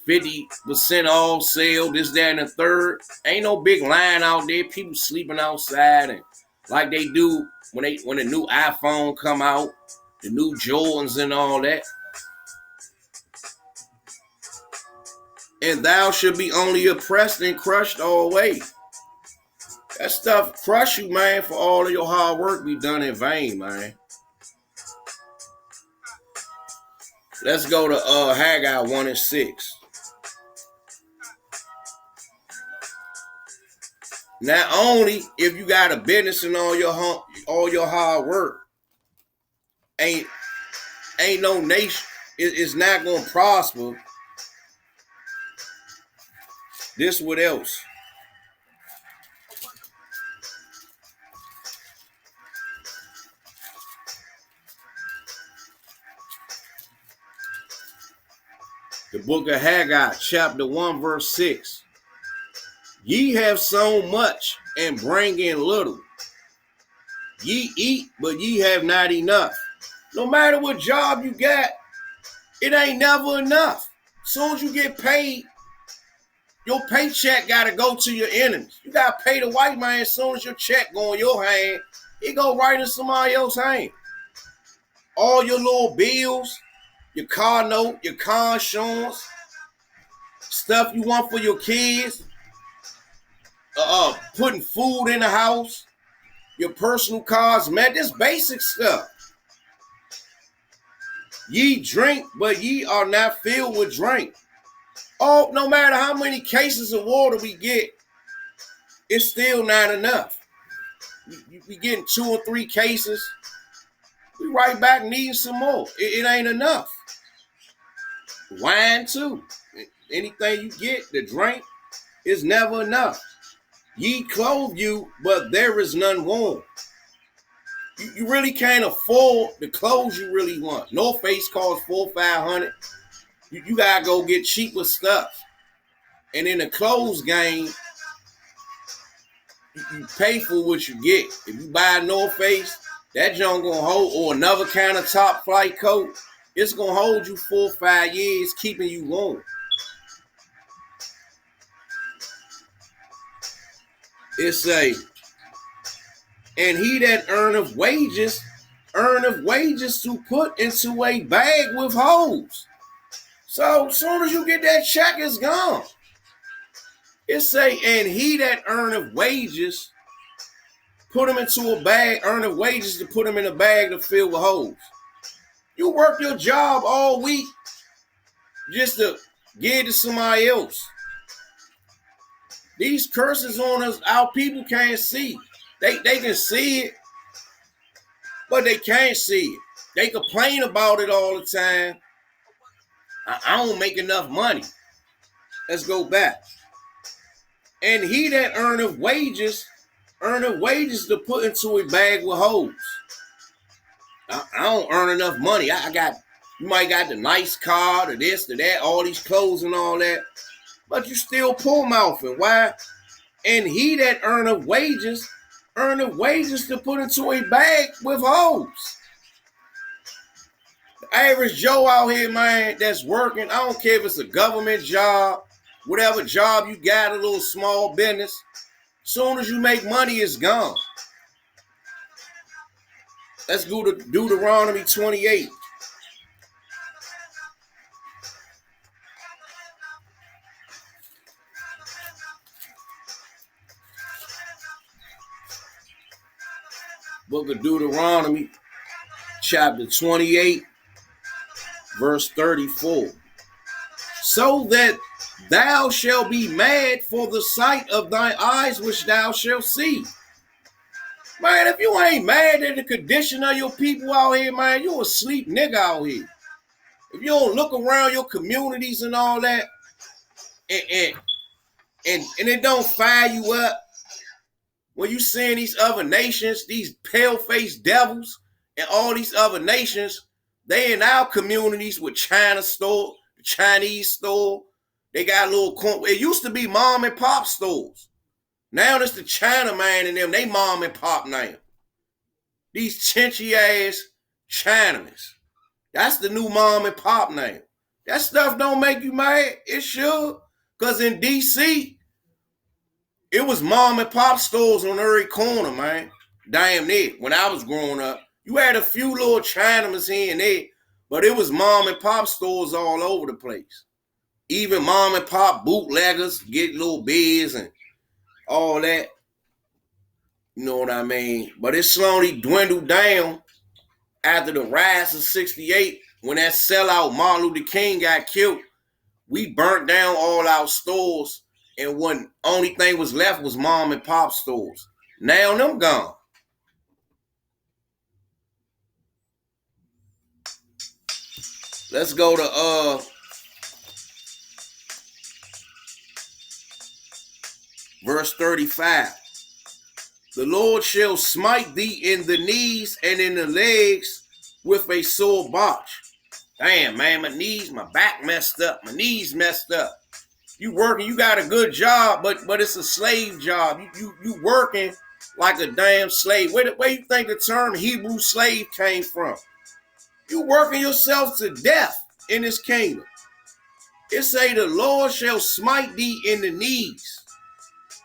50% off sale, this, that, and the third. Ain't no big line out there. People sleeping outside and like they do when the new iPhone come out, the new Jordans and all that. And thou should be only oppressed and crushed always. That stuff crush you, man, for all of your hard work be done in vain, man. Let's go to Haggai 1:6. Not only if you got a business and all your hard work, ain't no nation is not gonna prosper. This what else? The book of Haggai, chapter 1, verse 6. Ye have sown much and bring in little. Ye eat, but ye have not enough. No matter what job you got, it ain't never enough. As soon as you get paid, your paycheck got to go to your enemies. You got to pay the white man as soon as your check go in your hand. It go right in somebody else's hand. All your little bills, your car note, your car insurance, stuff you want for your kids, putting food in the house, your personal cars, man, this basic stuff. Ye drink, but ye are not filled with drink. Oh, no matter how many cases of water we get, it's still not enough. We getting 2 or 3 cases, we right back needing some more. It ain't enough. Wine too. Anything you get to drink is never enough. Ye clothe you, but there is none warm. You really can't afford the clothes you really want. North Face costs $400-500. You gotta go get cheaper stuff. And in the clothes game, you pay for what you get. If you buy a North Face, that junk gonna hold, or another kind of top flight coat, it's gonna hold you 4 or 5 years, keeping you warm. It say, and he that earneth wages to put into a bag with holes. So as soon as you get that check, it's gone. It say, and he that earneth wages, put them into a bag, earneth wages to put them in a bag to fill with holes. You work your job all week just to give it to somebody else. These curses on us, our people can't see. They can see it, but they can't see it. They complain about it all the time. I don't make enough money. Let's go back. And he that earneth wages to put into a bag with holes. I don't earn enough money. You might got the nice car, the this, the that, all these clothes and all that, but you still poor mouthing. Why? And he that earneth wages to put into a bag with holes. The average Joe out here, man, that's working, I don't care if it's a government job, whatever job you got, a little small business, soon as you make money, it's gone. Let's go to Deuteronomy 28. Book of Deuteronomy, chapter 28, verse 34. So that thou shalt be mad for the sight of thy eyes which thou shalt see. Man, if you ain't mad at the condition of your people out here, man, you a sleep nigga out here. If you don't look around your communities and all that, and it don't fire you up, when you seeing these other nations, these pale-faced devils, and all these other nations, they in our communities with China store, Chinese store. They got a little, it used to be mom and pop stores. Now it's the China man and them, they mom and pop now. These chinchy ass Chinamans. That's the new mom and pop name. That stuff don't make you mad. It should. Because in D.C., it was mom and pop stores on every corner, man. Damn near. When I was growing up, you had a few little Chinamans here and there, but it was mom and pop stores all over the place. Even mom and pop bootleggers get little beers and all that. You know what I mean? But it slowly dwindled down after the rise of 68, when that sellout Martin Luther King got killed. We burnt down all our stores, and when only thing was left was mom and pop stores. Now them gone. Let's go to verse 35. The Lord shall smite thee in the knees and in the legs with a sore botch. Damn, man, my knees, my back messed up, my knees messed up. You working, you got a good job, but it's a slave job. You working like a damn slave. Where you think the term Hebrew slave came from? You working yourself to death in this kingdom. It say the Lord shall smite thee in the knees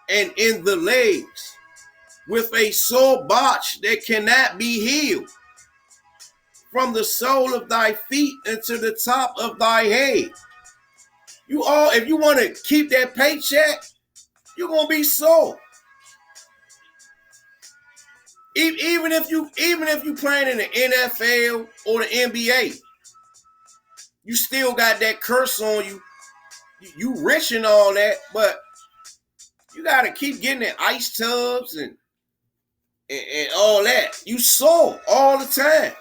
and in the legs with a sore botch that cannot be healed, from the sole of thy feet into the top of thy head. If you want to keep that paycheck, you're gonna be sore. Even if you playing in the NFL or the NBA, you still got that curse on you. You rich and all that, but you gotta keep getting in ice tubs and all that. You sore all the time.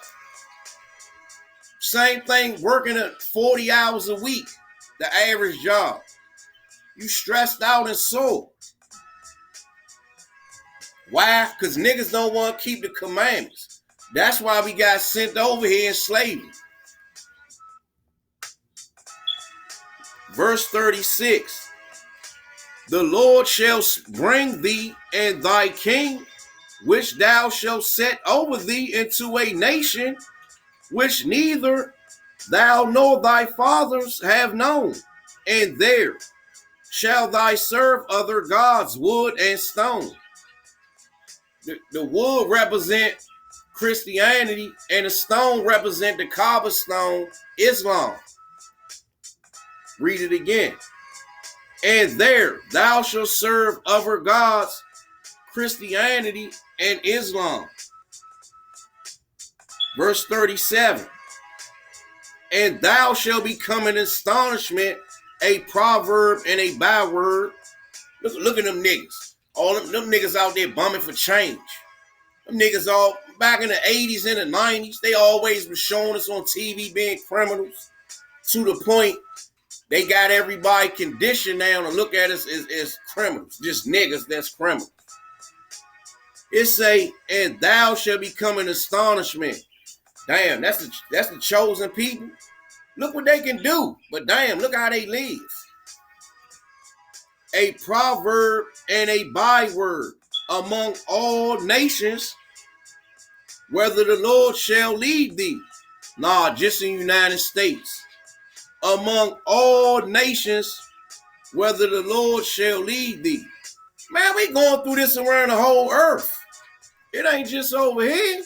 Same thing working at 40 hours a week, the average job. You stressed out and sore. Why? Because niggas don't want to keep the commandments. That's why we got sent over here in slavery. Verse 36. The Lord shall bring thee and thy king, which thou shalt set over thee, into a nation which neither thou nor thy fathers have known, and there shall thou serve other gods, wood and stone. The wood represent Christianity, and the stone represent the Kaaba stone, Islam. Read it again. And there thou shalt serve other gods, Christianity and Islam. Verse 37. And thou shalt become an astonishment, a proverb, and a byword. Look at them niggas. All them niggas out there bumming for change. Them niggas all back in the 80s and the 90s, they always been showing us on TV being criminals, to the point they got everybody conditioned now to look at us as criminals, just niggas that's criminals. It say, and thou shalt become an astonishment. Damn, that's the chosen people. Look what they can do, but damn, look how they live. A proverb and a byword among all nations, whether the Lord shall lead thee. Nah, just in the United States. Among all nations, whether the Lord shall lead thee. Man, we going through this around the whole earth. It ain't just over here.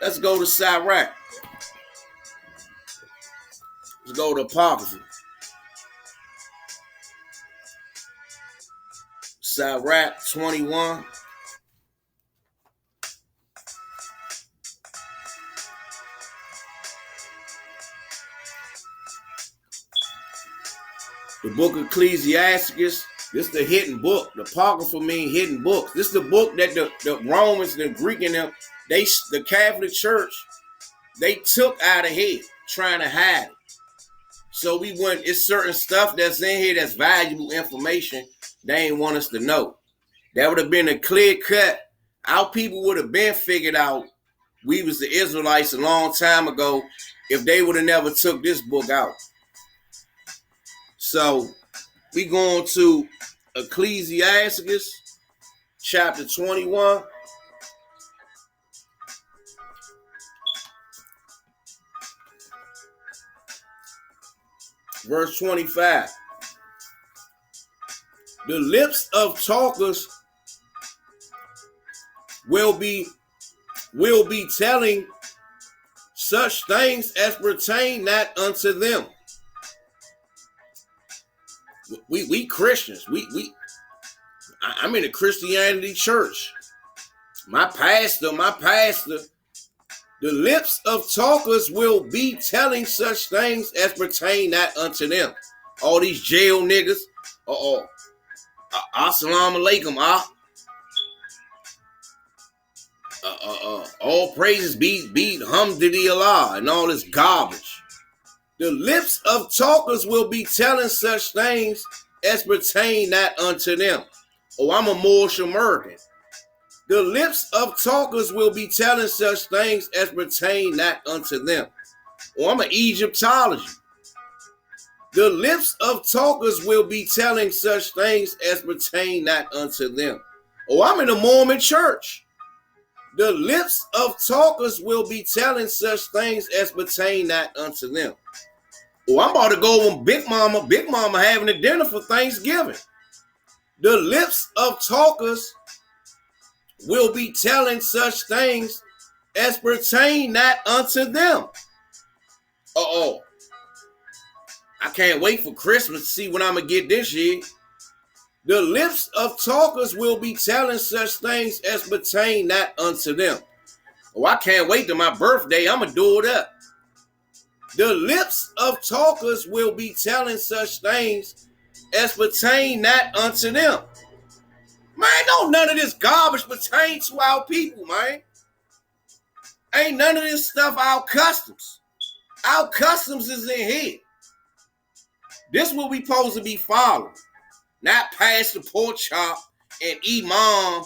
Let's go to Sirach. Let's go to Apocrypha. Sirach 21. The book of Ecclesiasticus. This is the hidden book. The Apocrypha mean hidden books. This is the book that the Romans, the Greek, and them, the Catholic Church, they took out of here, trying to hide it. So it's certain stuff that's in here that's valuable information they ain't want us to know. That would have been a clear cut. Our people would have been figured out we was the Israelites a long time ago if they would have never took this book out. So we going to Ecclesiasticus chapter 21. Verse 25. The lips of talkers will be telling such things as pertain not unto them. We Christians. I'm in a Christianity church. My pastor, the lips of talkers will be telling such things as pertain not unto them. All these jail niggas. Assalamu alaikum. All praises be hamdulillah and all this garbage. The lips of talkers will be telling such things as pertain not unto them. Oh, I'm a Moorish American. The lips of talkers will be telling such things as pertain not unto them. Oh, I'm an Egyptology. The lips of talkers will be telling such things as pertain not unto them. Oh, I'm in a Mormon church. The lips of talkers will be telling such things as pertain not unto them. Oh, I'm about to go with Big Mama having a dinner for Thanksgiving. The lips of talkers will be telling such things as pertain not unto them. I can't wait for Christmas to see what I'm going to get this year. The lips of talkers will be telling such things as pertain not unto them. Oh, I can't wait till my birthday. I'm going to do it up. The lips of talkers will be telling such things as pertain not unto them. Man, don't none of this garbage pertain to our people, man. Ain't none of this stuff our customs. Our customs is in here. This what we supposed to be following. Not Pastor Pork Chop and Imam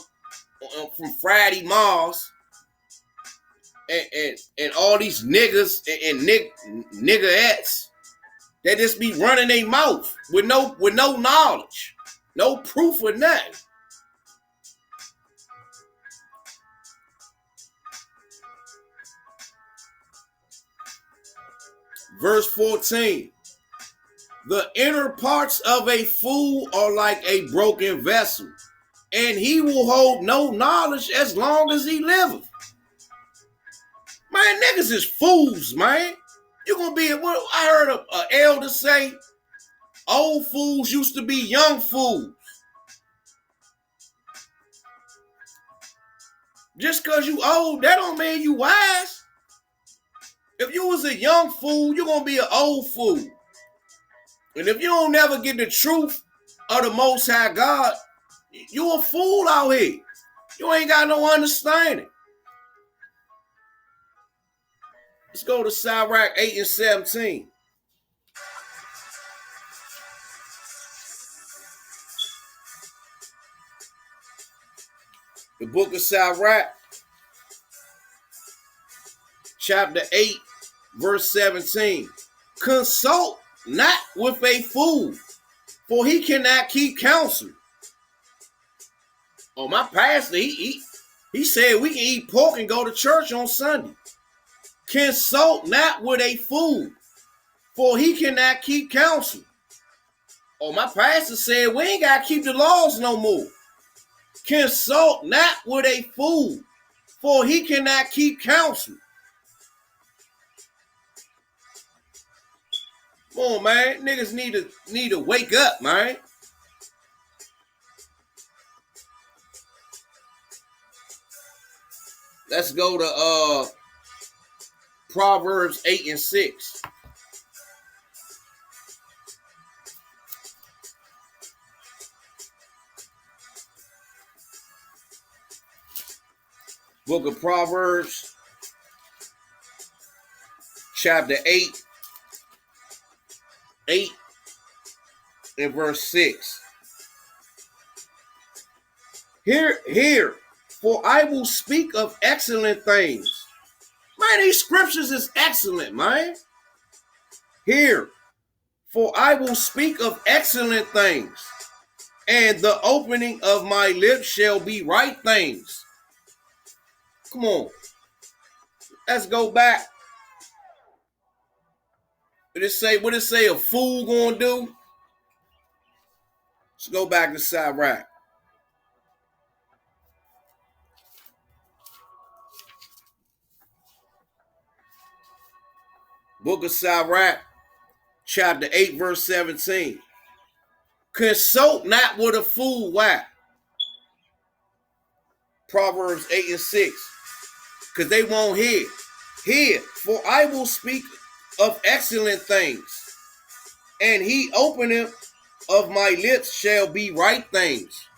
from Friday Mars and all these niggas and niggerettes that just be running their mouth with no knowledge, no proof or nothing. Verse 14. The inner parts of a fool are like a broken vessel, and he will hold no knowledge as long as he liveth. Man, niggas is fools, man. You gonna be, what I heard an elder say, old fools used to be young fools. Just because you old, that don't mean you wise. If you was a young fool, you're gonna be an old fool. And if you don't never get the truth of the Most High God, you a fool out here. You ain't got no understanding. Let's go to Sirach 8 and 17. The book of Sirach, chapter 8, verse 17. Consult not with a fool, for he cannot keep counsel. Oh, my pastor, he said we can eat pork and go to church on Sunday. Consult not with a fool, for he cannot keep counsel. Oh, my pastor said we ain't got to keep the laws no more. Consult not with a fool, for he cannot keep counsel. Come on, man. Niggas need to wake up, man. Let's go to Proverbs 8 and 6. Book of Proverbs, chapter 8 and verse 6. Hear, for I will speak of excellent things. Man, these scriptures is excellent, man. Hear, for I will speak of excellent things, and the opening of my lips shall be right things. Come on. Let's go back. What it say a fool gonna do? Let's go back to Sirach. Book of Sirach, chapter 8, verse 17. Consult not with a fool. Why? Proverbs 8 and 6. Because they won't hear. Hear, for I will speak of excellent things, and he openeth of my lips shall be right things.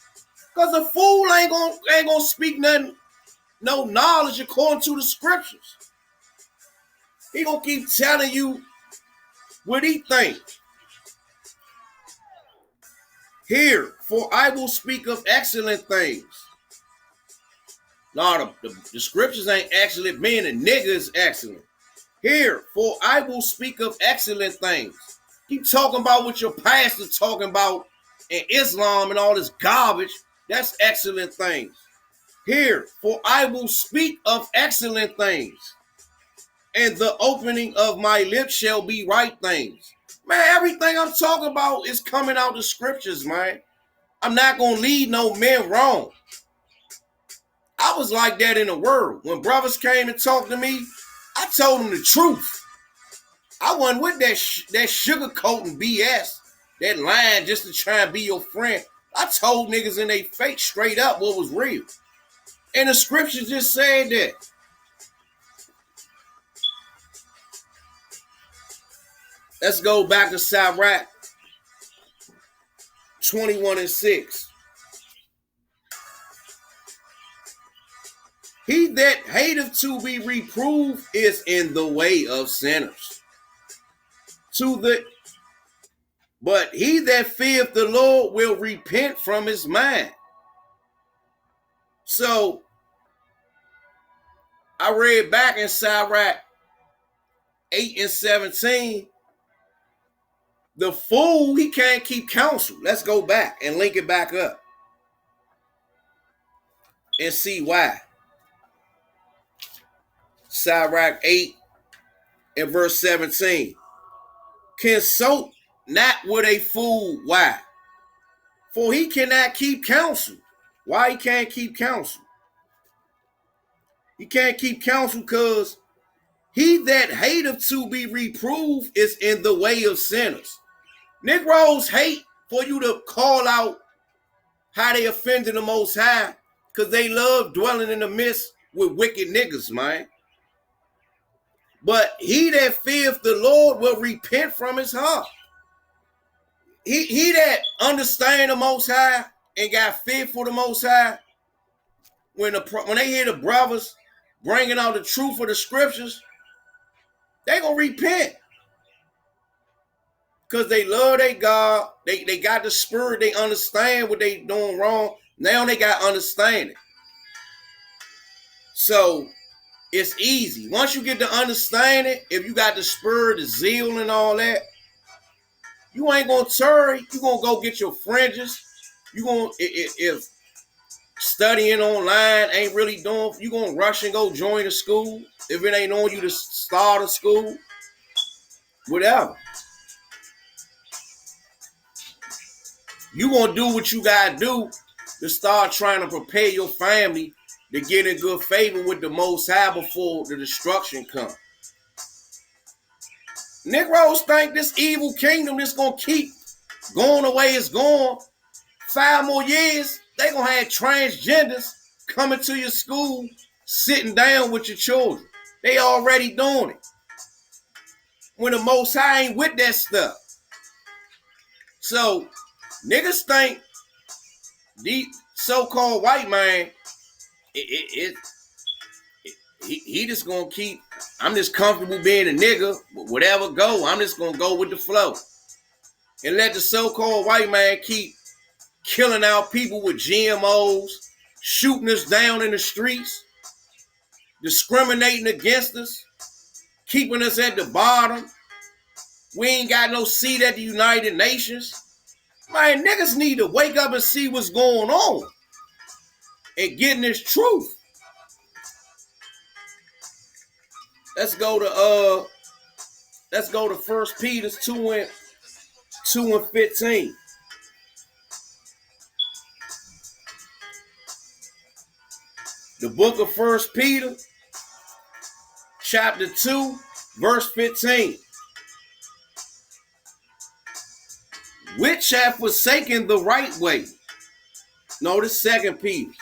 Because a fool ain't gonna speak nothing, no knowledge according to the scriptures. He gonna keep telling you what he thinks. Hear, for I will speak of excellent things. No, the scriptures ain't excellent. Being a nigga is excellent. Hear, for I will speak of excellent things. Keep talking about what your pastor talking about in Islam and all this garbage. That's excellent things. Hear, for I will speak of excellent things, and the opening of my lips shall be right things. Man, everything I'm talking about is coming out the scriptures, man. I'm not going to lead no men wrong. I was like that in the world. When brothers came and talked to me, I told them the truth. I wasn't with that sugarcoating BS, that lying just to try and be your friend. I told niggas in their face straight up what was real. And the scriptures just said that. Let's go back to Sirach 21 and 6. He that hateth to be reproved is in the way of sinners. But he that feareth the Lord will repent from his mind. So I read back in Sirach 8 and 17. The fool, he can't keep counsel. Let's go back and link it back up and see why. Sirach 8 and verse 17. Consult not with a fool. Why? For he cannot keep counsel. Why he can't keep counsel? He can't keep counsel because he that hateth to be reproved is in the way of sinners. Negroes hate for you to call out how they offended the Most High because they love dwelling in the midst with wicked niggas, man. But he that feareth the Lord will repent from his heart. He that understand the Most High and got fear for the Most High, when they hear the brothers bringing out the truth of the scriptures, they gonna repent because they love their God. They got the spirit. They understand what they doing wrong. Now they got understanding. So it's easy. Once you get to understand it, if you got the spirit, the zeal, and all that, you ain't gonna tarry. You gonna go get your fringes. You gonna if studying online ain't really doing, you gonna rush and go join a school. If it ain't on you to start a school, whatever. You gonna do what you gotta do to start trying to prepare your family to get in good favor with the Most High before the destruction comes. Negroes think this evil kingdom that's gonna keep going the way it's going. 5 more years, they gonna have transgenders coming to your school, sitting down with your children. They already doing it. When the Most High ain't with that stuff. So niggas think the so-called white man, he just gonna keep, I'm just comfortable being a nigga, whatever go, I'm just gonna go with the flow. And let the so-called white man keep killing our people with GMOs, shooting us down in the streets, discriminating against us, keeping us at the bottom. We ain't got no seat at the United Nations. Man, niggas need to wake up and see what's going on and getting this truth. Let's go to 1 Peter 2 and 15. The book of 1 Peter, chapter 2, verse 15. Which have forsaken the right way. Notice 2 Peter.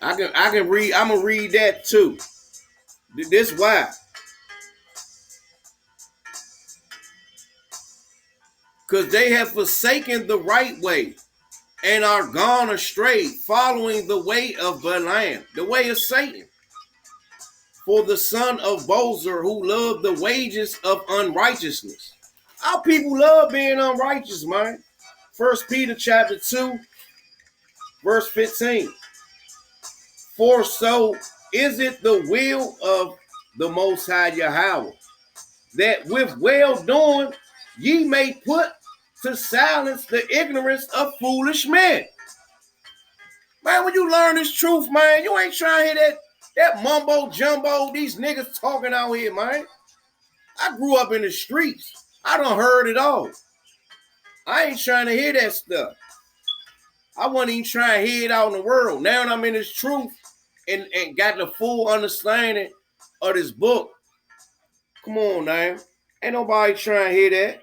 I can read, I'm gonna read that too. This why. Because they have forsaken the right way and are gone astray, following the way of Balaam, the way of Satan. For the son of Bozer, who loved the wages of unrighteousness. Our people love being unrighteous, man. 1 Peter chapter 2, verse 15. For so is it the will of the Most High Yahweh, that with well doing ye may put to silence the ignorance of foolish men. Man, when you learn this truth, man, you ain't trying to hear that mumbo jumbo these niggas talking out here, man. I grew up in the streets. I done heard it all. I ain't trying to hear that stuff. I wasn't even trying to hear it out in the world. Now I'm in this truth and got the full understanding of this book. Come on now. Ain't nobody trying to hear that.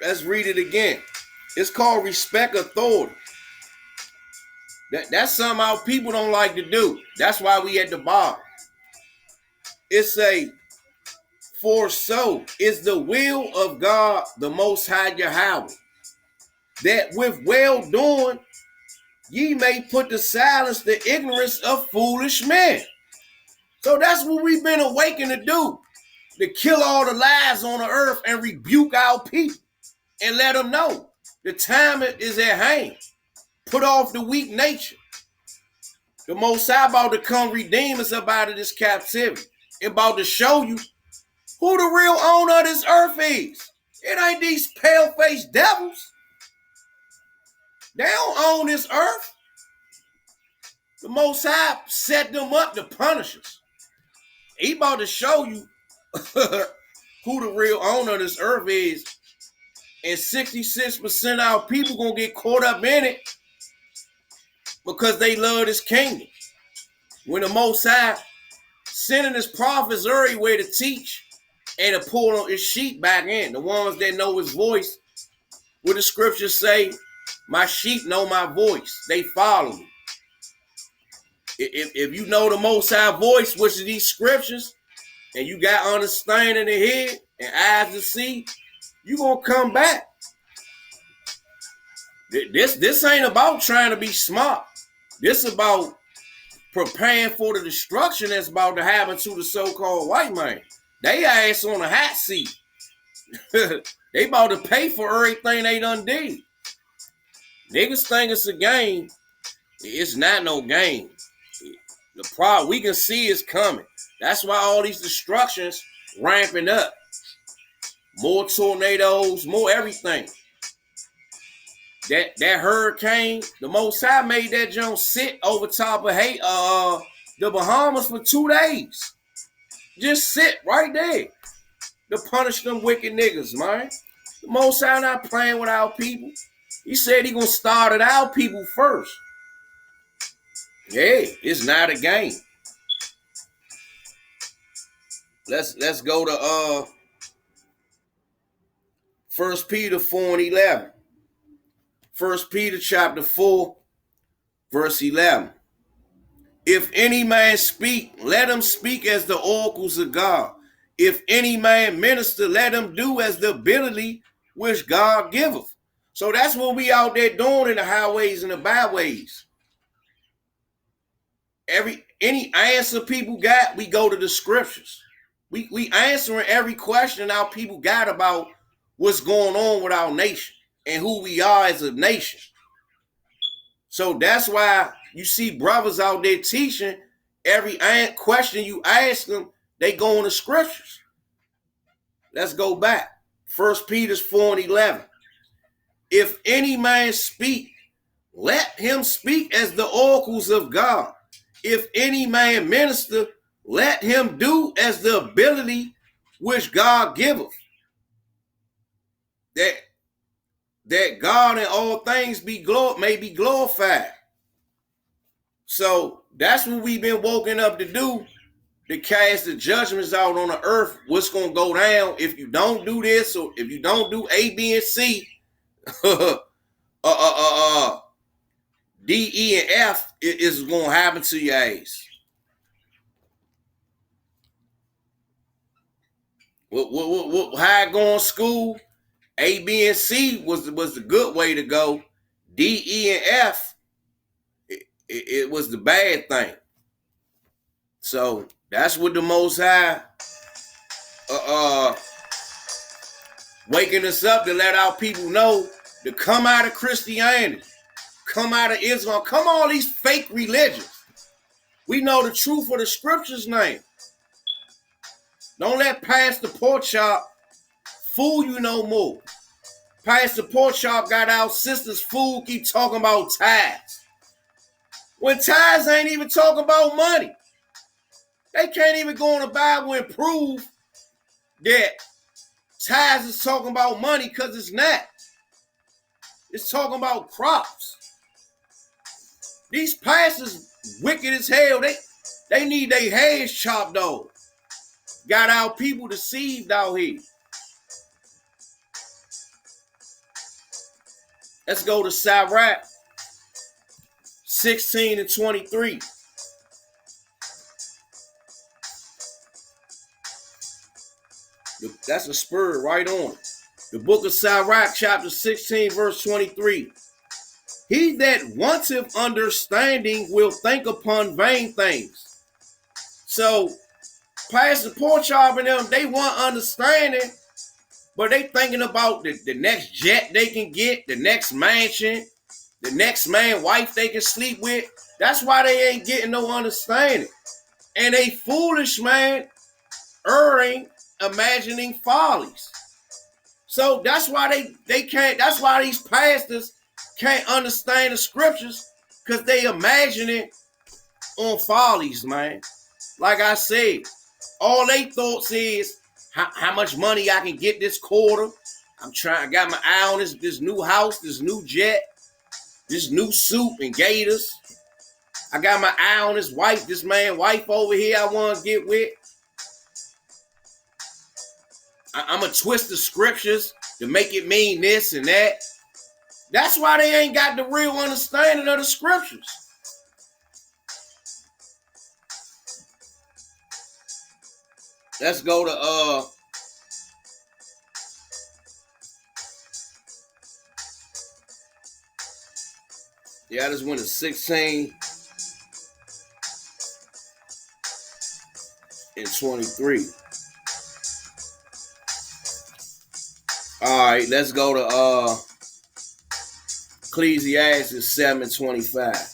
Let's read it again. It's called respect authority. That's something our people don't like to do. That's why we at the bottom. It say, for so is the will of God, the Most High Yahweh, that with well doing ye may put to silence the ignorance of foolish men. So that's what we've been awakened to do, to kill all the lies on the earth and rebuke our people and let them know the time is at hand. Put off the weak nature. The Most High about to come redeem us up out of this captivity. And about to show you who the real owner of this earth is. It ain't these pale-faced devils. They don't own this earth. The Most High set them up to punish us. He about to show you who the real owner of this earth is. And 66% of our people gonna get caught up in it because they love this kingdom. When the Most High sending his prophets everywhere to teach and to pull his sheep back in, the ones that know his voice. What the scriptures say, my sheep know my voice. They follow me. If you know the Most High voice, which is these scriptures, and you got understanding in the head and eyes to see, you gonna come back. This ain't about trying to be smart. This about preparing for the destruction that's about to happen to the so-called white man. They ass on a hot seat. They about to pay for everything they done did. Niggas think it's a game. It's not no game. The problem we can see is coming. That's why all these destructions ramping up. More tornadoes, more everything. That hurricane, the Most High made that junk sit over top of the Bahamas for 2 days. Just sit right there to punish them wicked niggas, man. The Most High not playing with our people. He said he gonna start at our people first. Yeah, it's not a game. Let's go to 1 Peter 4 and 11. 1 Peter chapter 4, verse 11. If any man speak, let him speak as the oracles of God. If any man minister, let him do as the ability which God giveth. So that's what we out there doing in the highways and the byways. Any answer people got, we go to the scriptures. We answering every question our people got about what's going on with our nation and who we are as a nation. So that's why you see brothers out there teaching every question you ask them, they go in the scriptures. Let's go back. 1 Peter 4 and 11. If any man speak, let him speak as the oracles of God. If any man minister, let him do as the ability which God giveth. That God in all things may be glorified. So that's what we've been woken up to do, to cast the judgments out on the earth. What's going to go down if you don't do this, or if you don't do A, B, and C, D, E, and F is going to happen to your ass. How I go in school, A, B, and C was the good way to go. D, E, and F, it was the bad thing. So that's what the Most High waking us up to let our people know to come out of Christianity, come out of Islam, come all these fake religions. We know the truth of the scriptures name. Don't let Pastor Porkchop fool you no more. Pastor Porkchop got our sisters fooled, keep talking about tithes. When tithes ain't even talking about money. They can't even go in the Bible and prove that tithes is talking about money, because it's not. It's talking about crops. These pastors wicked as hell. They need their heads chopped off. Got our people deceived out here. Let's go to Sirach 16 and 23. That's a spur right on. The book of Sirach, chapter 16, verse 23. He that wanteth understanding will think upon vain things. So, Pastor Porkchop and them, they want understanding, but they thinking about the next jet they can get, the next mansion, the next man wife they can sleep with. That's why they ain't getting no understanding. And they foolish, man, erring, imagining follies. So that's why they can't, that's why these pastors can't understand the scriptures, because they imagining on follies, man. Like I said, all they thoughts is how much money I can get this quarter. I got my eye on this new house, this new jet, this new suit and gators. I got my eye on this wife over here I want to get with. I'm going to twist the scriptures to make it mean this and that. That's why they ain't got the real understanding of the scriptures. Let's go to I just went to 16 and 23. All right, let's go to Ecclesiastes 7:25.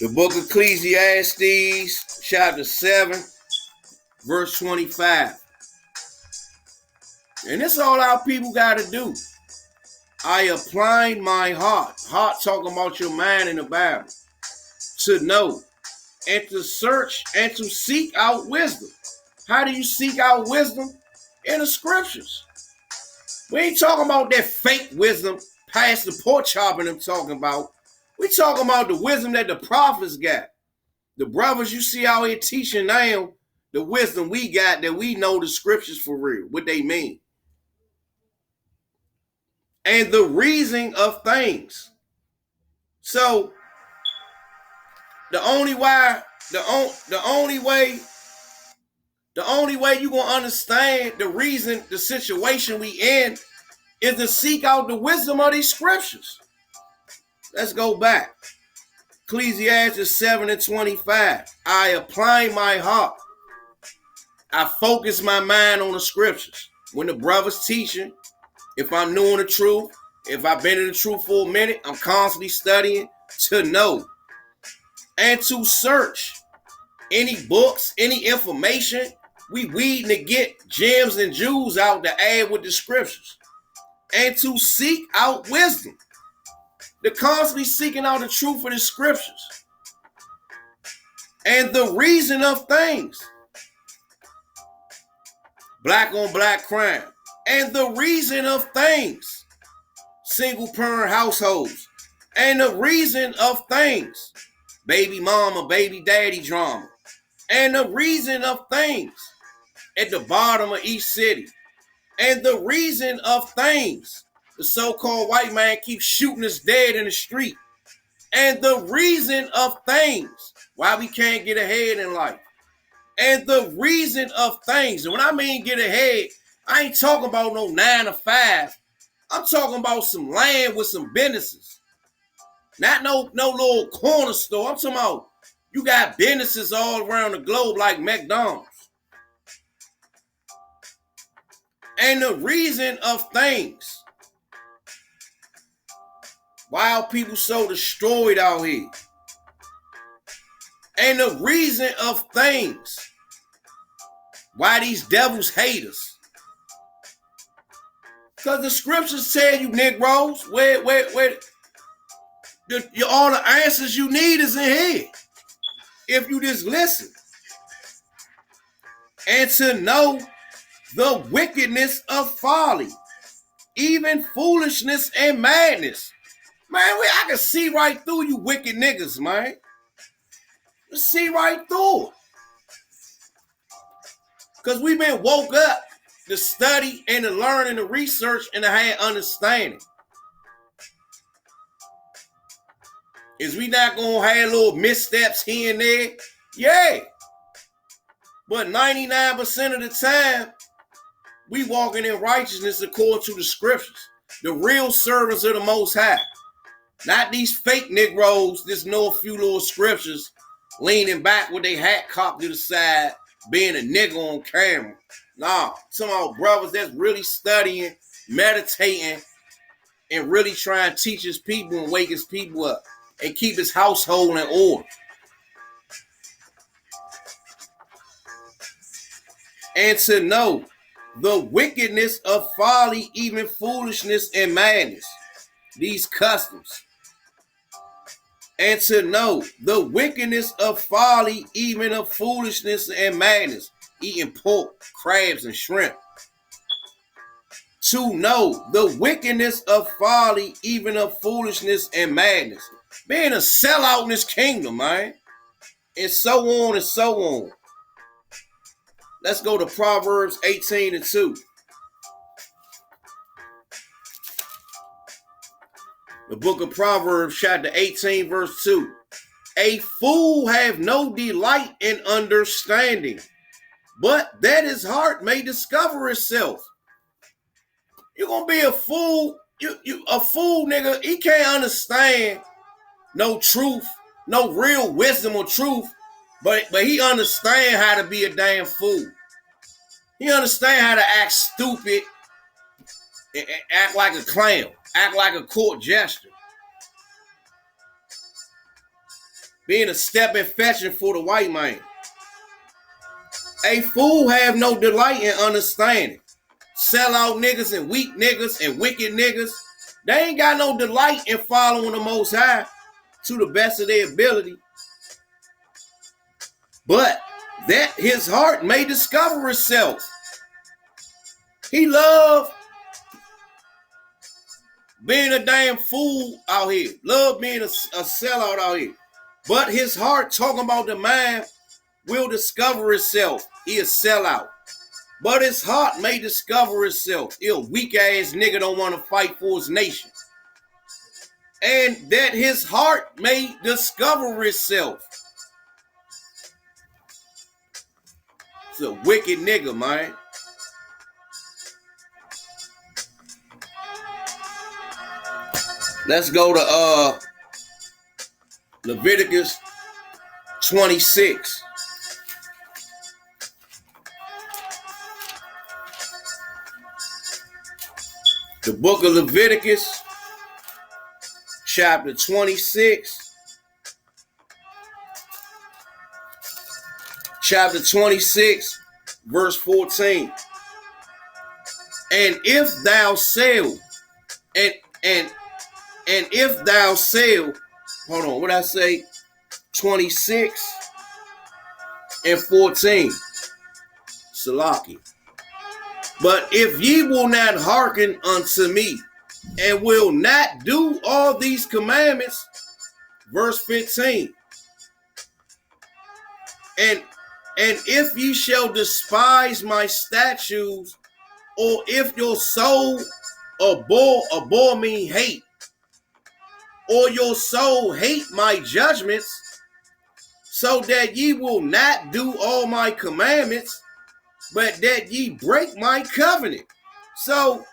The book of Ecclesiastes, chapter 7, verse 25. And this is all our people got to do. I applied my heart talking about your mind in the Bible, to know and to search and to seek out wisdom. How do you seek out wisdom? In the scriptures. We ain't talking about that fake wisdom Pastor Pork Chop and them talking about. We talking about the wisdom that the prophets got. The brothers you see out here teaching now, the wisdom we got that we know the scriptures for real, what they mean. And the reasoning of things. So the only way you gonna understand the reason, the situation we in, is to seek out the wisdom of these scriptures. Let's go back. Ecclesiastes 7:25. I apply my heart. I focus my mind on the scriptures. When the brother's teaching, if I'm knowing the truth, if I've been in the truth for a minute, I'm constantly studying to know and to search any books, any information. We weeding to get gems and jewels out to add with the scriptures and to seek out wisdom. They're constantly seeking out the truth of the scriptures and the reason of things. Black on black crime and the reason of things. Single parent households and the reason of things. Baby mama, baby daddy drama and the reason of things at the bottom of each city and the reason of things. The so-called white man keeps shooting us dead in the street. And the reason of things. Why we can't get ahead in life. And the reason of things. And when I mean get ahead, I ain't talking about no 9 to 5. I'm talking about some land with some businesses. Not no little corner store. I'm talking about you got businesses all around the globe like McDonald's. And the reason of things. Why are people so destroyed out here? And the reason of things. Why these devils hate us. Because the scriptures tell you, Negroes, where all the answers you need is in here. If you just listen. And to know the wickedness of folly. Even foolishness and madness. Man, I can see right through you wicked niggas, man. See right through it. Because we've been woke up to study and to learn and to research and to have understanding. Is we not going to have little missteps here and there? Yeah. But 99% of the time, we walking in righteousness according to the scriptures. The real servants of the Most High. Not these fake Negroes, just know a few little scriptures, leaning back with their hat cocked to the side, being a nigga on camera. Nah, some of our brothers that's really studying, meditating, and really trying to teach his people and wake his people up and keep his household in order. and to know the wickedness of folly, even foolishness and madness, these customs. And to know the wickedness of folly, even of foolishness and madness, eating pork, crabs, and shrimp. To know the wickedness of folly, even of foolishness and madness. Being a sellout in this kingdom, man. And so on and so on. Let's go to Proverbs 18:2. The book of Proverbs, chapter 18, verse 2. A fool have no delight in understanding, but that his heart may discover itself. You're gonna be a fool. A fool, nigga. He can't understand no truth, no real wisdom or truth, but he understand how to be a damn fool. He understand how to act stupid and act like a clown, act like a court jester. Being a stepping fetching for the white man. A fool have no delight in understanding. Sell out niggas and weak niggas and wicked niggas. They ain't got no delight in following the Most High to the best of their ability. But that his heart may discover itself. He love being a damn fool out here. Love being a sellout out here. But his heart, talking about the mind, will discover itself. He a sellout. But his heart may discover itself. He a weak ass nigga don't want to fight for his nation. And that his heart may discover itself. It's a wicked nigga, man. Let's go to Leviticus 26. The book of Leviticus, chapter 26. Chapter 26, verse 14. And if thou sell, and if thou sell, hold on, what I say? 26 and 14. Salaki. But if ye will not hearken unto me, and will not do all these commandments, verse 15. And if ye shall despise my statutes, or if your soul abhor me hate, or your soul hate my judgments, so that ye will not do all my commandments, but that ye break my covenant. So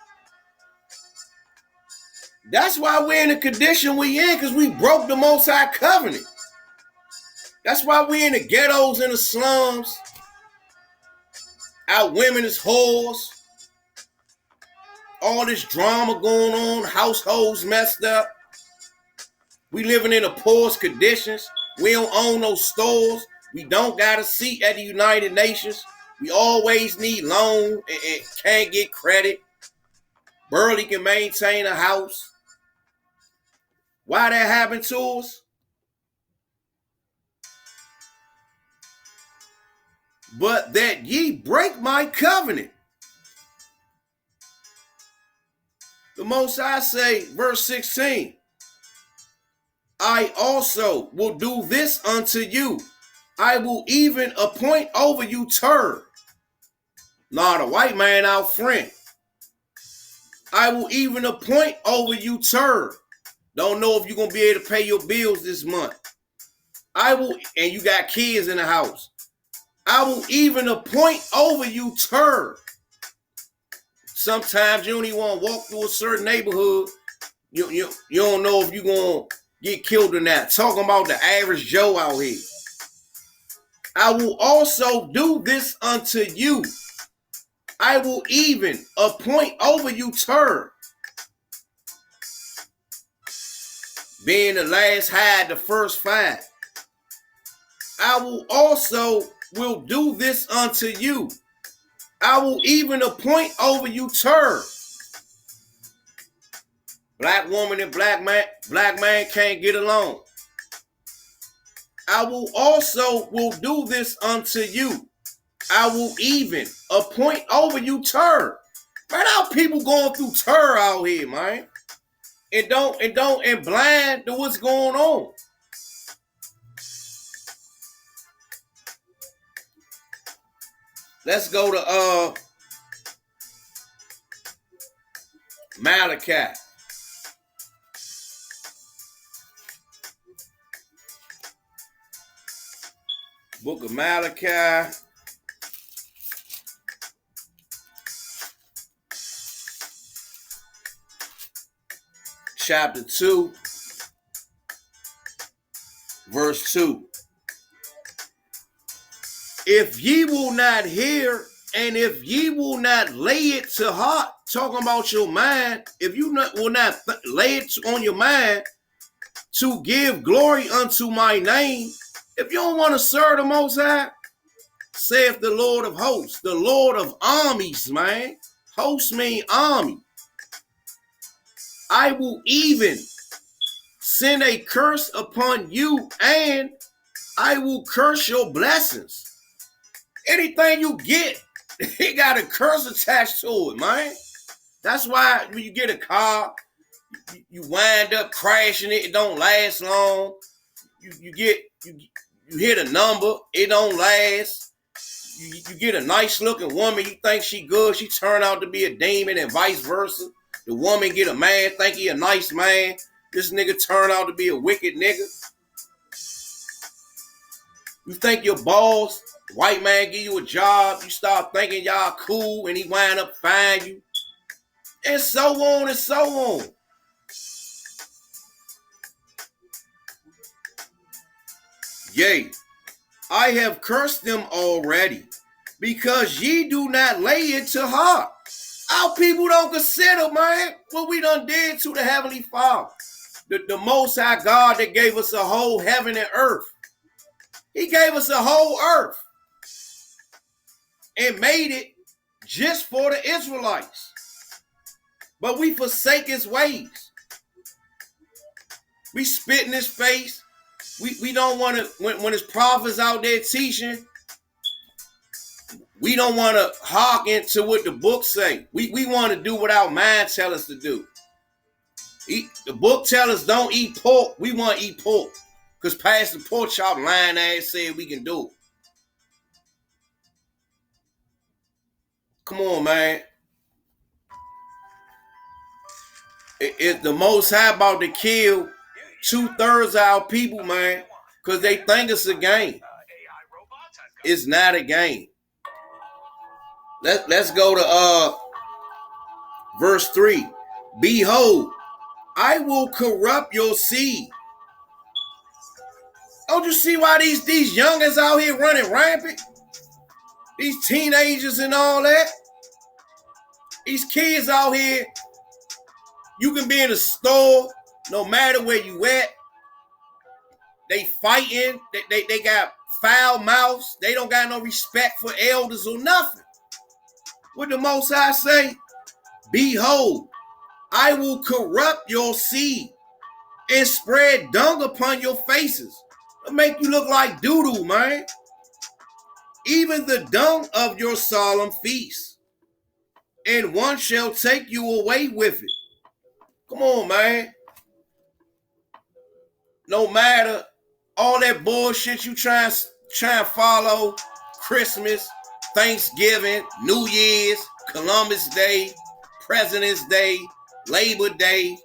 that's why we're in the condition we in, because we broke the Most High covenant. That's why we're in the ghettos and the slums. Our women is whores. All this drama going on, households messed up. We living in the poorest conditions. We don't own no stores. We don't got a seat at the United Nations. We always need loan and can't get credit. Barely can maintain a house. Why that happened to us? But that ye break my covenant. The Most High say, verse 16, I also will do this unto you. I will even appoint over you turd. Nah, the white man our friend. I will even appoint over you turd. Don't know if you're going to be able to pay your bills this month. I will, and you got kids in the house. I will even appoint over you turd. Sometimes you don't even want to walk through a certain neighborhood. You don't know if you're going to get killed or not. Talking about the average Joe out here. I will also do this unto you. I will even appoint over you turd. Being the last hide the first five. I will also will do this unto you. I will even appoint over you terror. Black woman and black man can't get along. I will do this unto you. I will even appoint over you terror. Man, how people going through terror out here, man. And blind to what's going on. Let's go to Malachi. Book of Malachi. Chapter 2. Verse 2. If ye will not hear, and if ye will not lay it to heart, talking about your mind, if you will not lay it on your mind to give glory unto my name, if you don't want to serve the Most High, saith the Lord of hosts, the Lord of armies, man. Hosts mean army. I will even send a curse upon you, and I will curse your blessings. Anything you get, it got a curse attached to it, man. That's why when you get a car, you wind up crashing it. It don't last long. You hit a number, it don't last. You get a nice looking woman, you think she good, she turn out to be a demon, and vice versa. The woman get a man, think he a nice man. This nigga turn out to be a wicked nigga. You think your boss, white man, give you a job, you start thinking y'all cool, and he wind up find you. And so on and so on. Yea, I have cursed them already, because ye do not lay it to heart. Our people don't consider, man, what we done did to the Heavenly Father. The Most High God that gave us a whole heaven and earth. He gave us a whole earth and made it just for the Israelites. But we forsake his ways. We spit in his face. We don't want to, when his prophets out there teaching, we don't want to hearken to what the book say. We want to do what our mind tell us to do. The book tell us don't eat pork. We want to eat pork. Because Pastor Pork Chop lying ass said we can do it. Come on, man. It's the Most High about to kill 2/3 of our people, man. Because they think it's a game. It's not a game. Let's go to verse 3. Behold, I will corrupt your seed. Don't you see why these youngins out here running rampant? These teenagers and all that. These kids out here, you can be in a store, no matter where you at. They fighting. They got foul mouths. They don't got no respect for elders or nothing. What the Most High say? Behold, I will corrupt your seed and spread dung upon your faces. It'll make you look like doo-doo, man. Even the dung of your solemn feast, and one shall take you away with it. Come on, man. No matter all that bullshit you try and follow, Christmas, Thanksgiving, New Year's, Columbus Day, President's Day, Labor Day,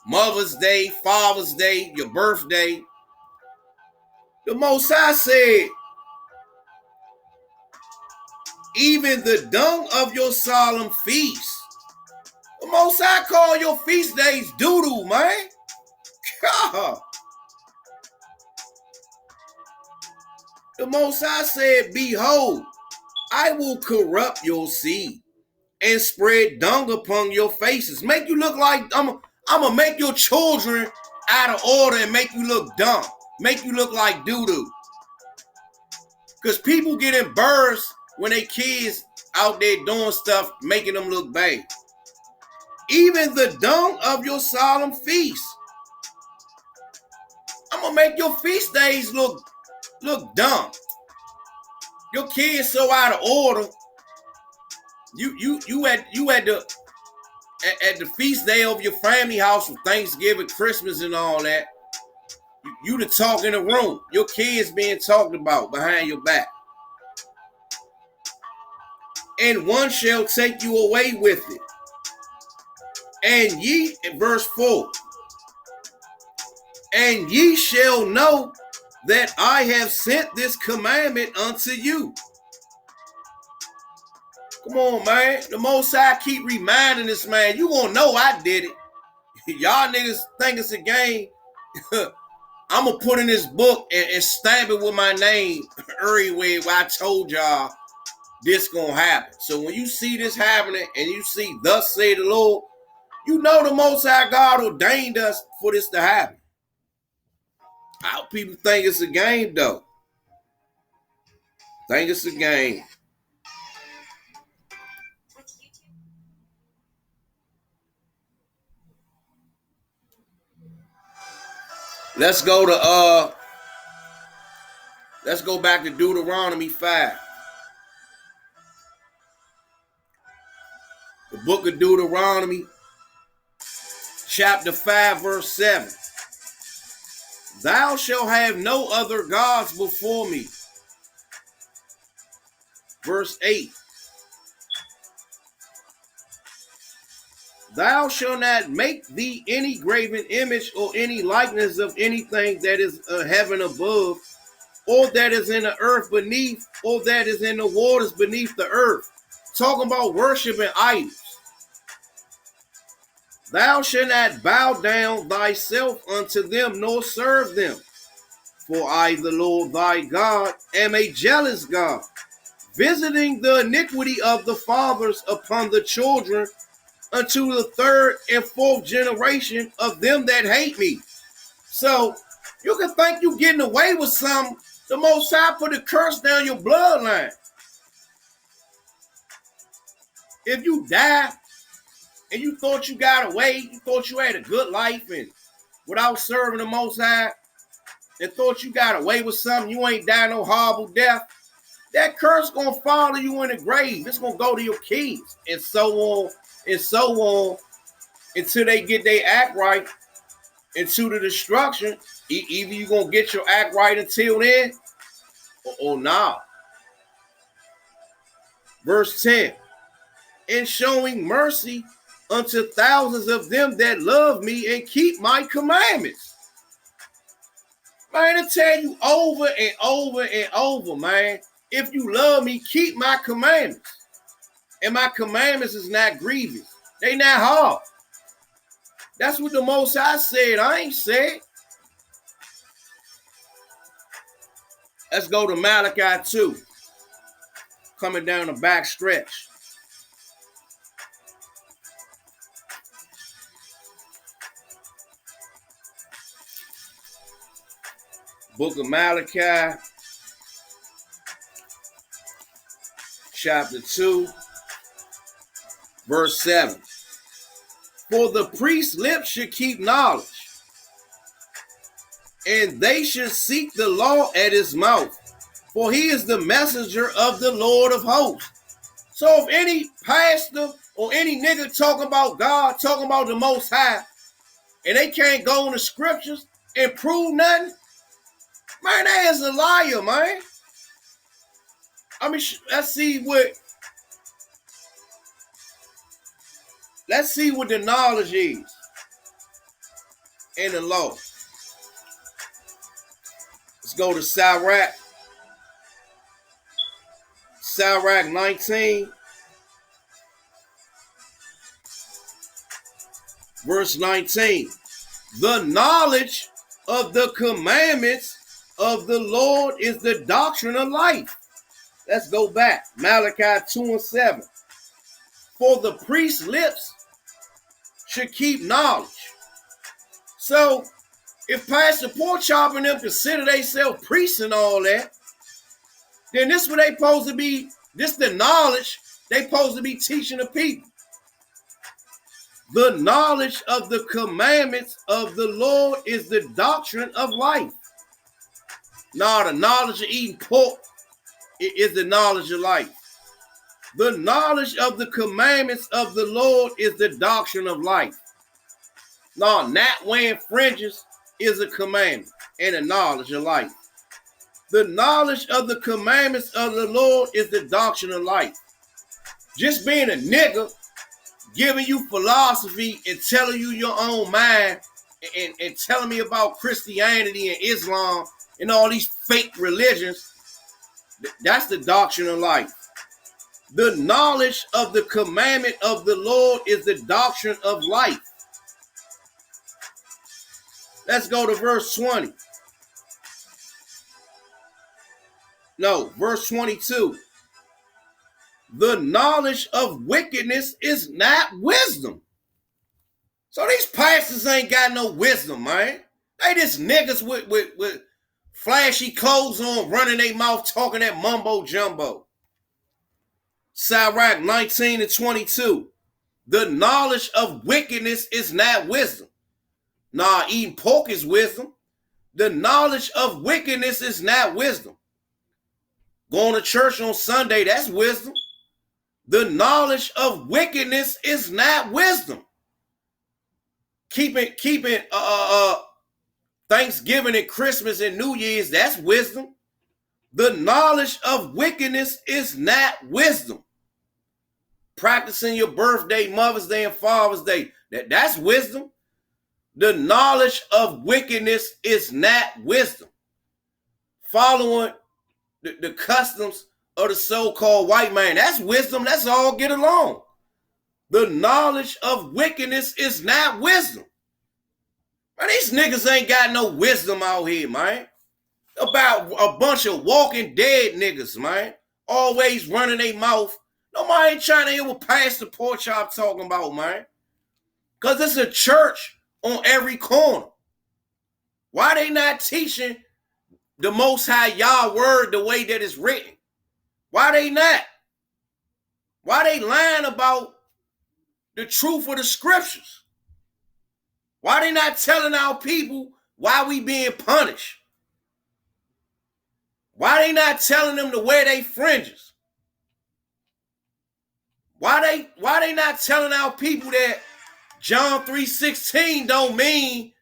Mother's Day, Father's Day, your birthday. The Most High said, even the dung of your solemn feast. The Most High call your feast days doo-doo, man. God. The Most High said, behold, I will corrupt your seed and spread dung upon your faces. Make you look like, I'm going to make your children out of order and make you look dumb. Make you look like doo-doo. Because people get embarrassed when they kids out there doing stuff, making them look bad. Even the dung of your solemn feast. I'm gonna make your feast days look dumb. Your kids so out of order. You at the feast day of your family house for Thanksgiving, Christmas, and all that. You the talk in the room. Your kids being talked about behind your back. And one shall take you away with it. And ye, in verse 4, and ye shall know that I have sent this commandment unto you. Come on, man. The Most High keep reminding this man, you gonna know I did it. Y'all niggas think it's a game. I'm gonna put in this book and stamp it with my name everywhere where I told y'all this gonna happen. So when you see this happening and you see thus say the Lord, you know the Most High God ordained us for this to happen. How people think it's a game though? Think it's a game. Let's go back to Deuteronomy 5. The book of Deuteronomy, chapter 5, verse 7. Thou shalt have no other gods before me. Verse 8. Thou shalt not make thee any graven image or any likeness of anything that is heaven above, or that is in the earth beneath, or that is in the waters beneath the earth. Talking about worshiping idols. Thou shalt not bow down thyself unto them, nor serve them. For I, the Lord thy God, am a jealous God, visiting the iniquity of the fathers upon the children, unto the third and fourth generation of them that hate me. So you can think you getting away with something. The Most High put a curse down your bloodline. If you die and you thought you got away, you thought you had a good life and without serving the Most High, and thought you got away with something, you ain't died no horrible death, that curse gonna follow you in the grave. It's gonna go to your kids, and so on and so on, until they get their act right into the destruction. Either you gonna get your act right until then, or not. Verse 10. And showing mercy unto thousands of them that love me and keep my commandments. Man, I tell you over and over and over, man. If you love me, keep my commandments. And my commandments is not grievous. They not hard. That's what the Most High said. I ain't said. Let's go to Malachi 2. Coming down the back stretch. Book of Malachi, chapter 2, verse 7. For the priest's lips should keep knowledge, and they should seek the law at his mouth, for he is the messenger of the Lord of hosts. So if any pastor or any nigga talking about God, talking about the Most High, and they can't go in the scriptures and prove nothing, man, that is a liar, man. I mean, let's see what the knowledge is in the law. Let's go to Sirach 19, verse 19. The knowledge of the commandments of the Lord is the doctrine of life. Let's go back. Malachi 2 and 7. For the priest's lips should keep knowledge. So, if Pastor Porkchop and them consider themselves priests and all that, then this is what they supposed to be This the knowledge they supposed to be teaching the people. The knowledge of the commandments of the Lord is the doctrine of life. Now, the knowledge of eating pork is the knowledge of life. The knowledge of the commandments of the Lord is the doctrine of life. Now, not wearing fringes is a commandment and a knowledge of life. The knowledge of the commandments of the Lord is the doctrine of life. Just being a nigga, giving you philosophy and telling you your own mind and telling me about Christianity and Islam and all these fake religions, that's the doctrine of life. The knowledge of the commandment of the Lord is the doctrine of life. Let's go to verse 20. No, verse 22. The knowledge of wickedness is not wisdom. So these pastors ain't got no wisdom, man. They just niggas with flashy clothes on, running their mouth, talking that mumbo jumbo. Sirach 19 and 22. The knowledge of wickedness is not wisdom. Nah, eating pork is wisdom. The knowledge of wickedness is not wisdom. Going to church on Sunday, that's wisdom. The knowledge of wickedness is not wisdom. Keeping Thanksgiving and Christmas and New Year's, that's wisdom. The knowledge of wickedness is not wisdom. Practicing your birthday, Mother's Day, and Father's Day, that's wisdom. The knowledge of wickedness is not wisdom. Following the customs of the so-called white man, that's wisdom. Let's all get along. The knowledge of wickedness is not wisdom. Man, these niggas ain't got no wisdom out here, man. About a bunch of walking dead niggas, man. Always running their mouth. Nobody ain't trying to hear what Pastor Porkchop talking about, man. Because it's a church on every corner. Why they not teaching the Most High Yah word the way that it's written? Why they not? Why they lying about the truth of the scriptures? Why they not telling our people why we being punished? Why they not telling them to wear their fringes? Why they not telling our people that John 3:16 don't mean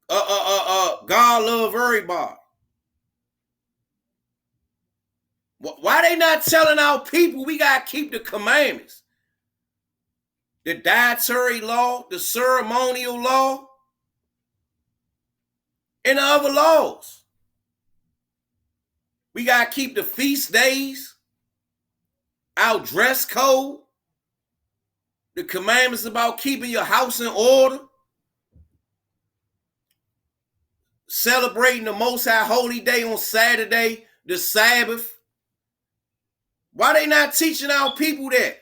God love everybody? Why they not telling our people we gotta keep the commandments? The dietary law, the ceremonial law, and the other laws. We gotta keep the feast days, our dress code, the commandments about keeping your house in order, celebrating the Most High Holy Day on Saturday, the Sabbath. Why they not teaching our people that?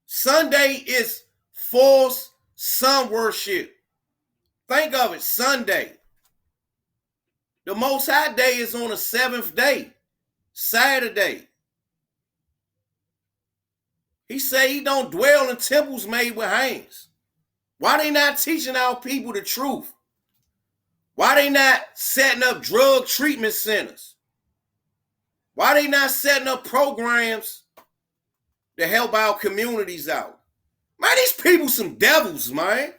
Sunday is forced sun worship. Think of it, Sunday. The Most High Day is on the seventh day, Saturday. He say he don't dwell in temples made with hands. Why they not teaching our people the truth? Why they not setting up drug treatment centers? Why they not setting up programs to help our communities out? Man, these people some devils, man.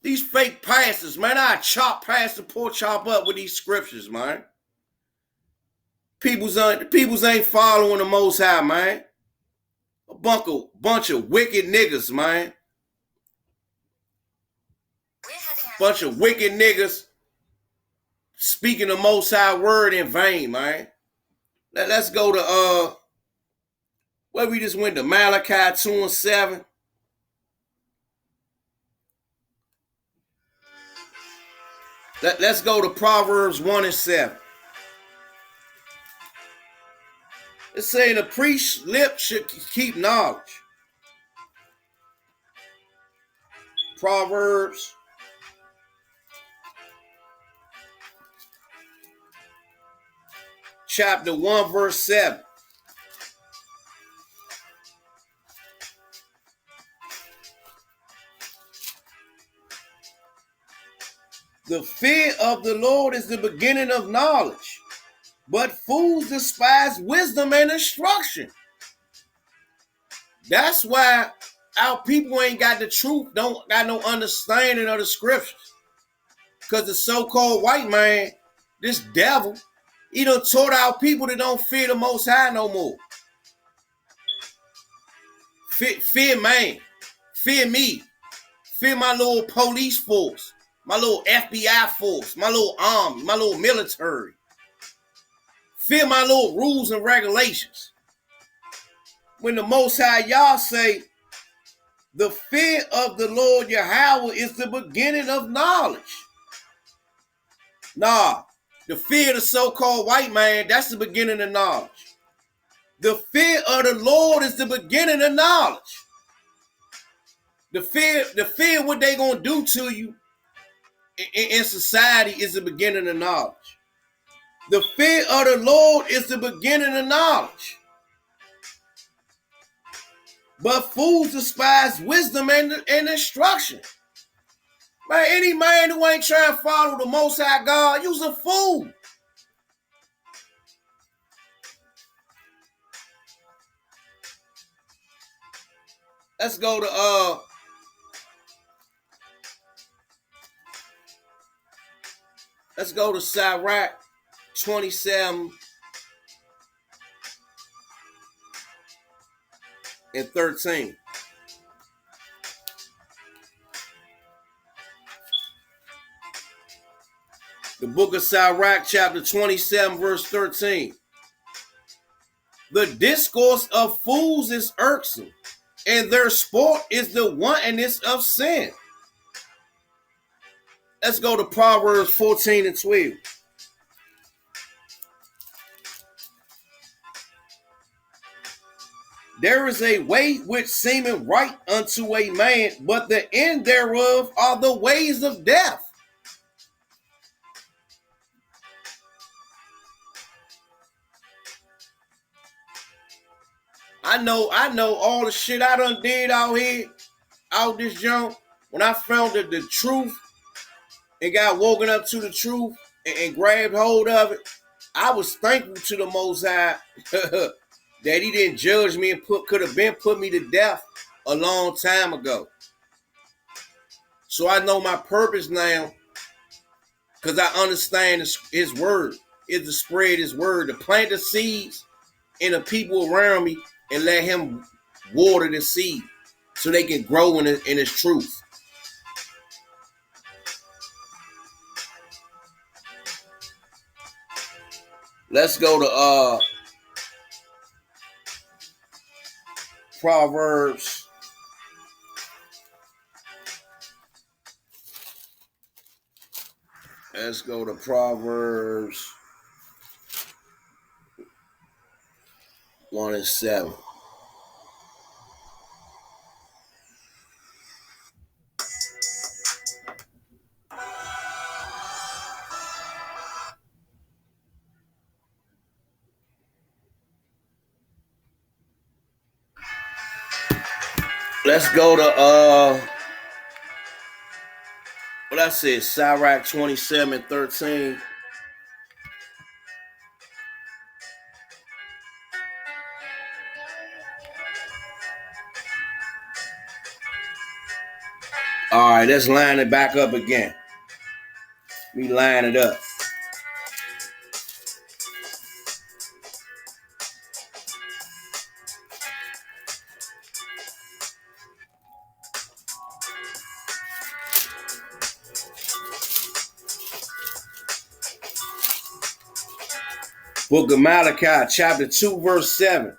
These fake pastors, man, I chop Pastor Porkchop up with these scriptures, man. Peoples ain't following the Most High, man. A bunch of wicked niggas, man. Bunch of wicked niggas speaking the Most High word in vain, man. Let's go to where we just went to Malachi 2 and 7. Let's go to Proverbs 1 and 7. It's saying the priest's lip should keep knowledge. Proverbs chapter 1, verse 7. The fear of the Lord is the beginning of knowledge, but fools despise wisdom and instruction. That's why our people ain't got the truth, don't got no understanding of the scriptures. Because the so-called white man, this devil, he done taught our people that don't fear the Most High no more. Fear man, fear me, fear my little police force, my little FBI force, my little army, my little military. Fear my little rules and regulations. When the Most High Yah say, the fear of the Lord Yahweh is the beginning of knowledge. Nah, the fear of the so-called white man, that's the beginning of knowledge. The fear of the Lord is the beginning of knowledge. The fear what they gonna do to you in society is the beginning of knowledge. The fear of the Lord is the beginning of knowledge. But fools despise wisdom and instruction. Man, any man who ain't trying to follow the Most High God, you's a fool. Let's go to Sirach 27 and 13. The book of Sirach, chapter 27, verse 13. The discourse of fools is irksome, and their sport is the wantonness of sin. Let's go to Proverbs 14 and 12. There is a way which seemeth right unto a man, but the end thereof are the ways of death. I know all the shit I done did out here, out this junk. When I found the truth and got woken up to the truth and grabbed hold of it, I was thankful to the Most High that he didn't judge me and could have been put me to death a long time ago. So I know my purpose now because I understand his word is to spread his word, to plant the seeds in the people around me and let him water the seed so they can grow in his truth. Let's go to Proverbs. Let's go to Proverbs 1 and 7. Let's go to what I said, Sirach 27 and 13. All right, let's line it back up again. We line it up. Book of Malachi, chapter 2, verse 7.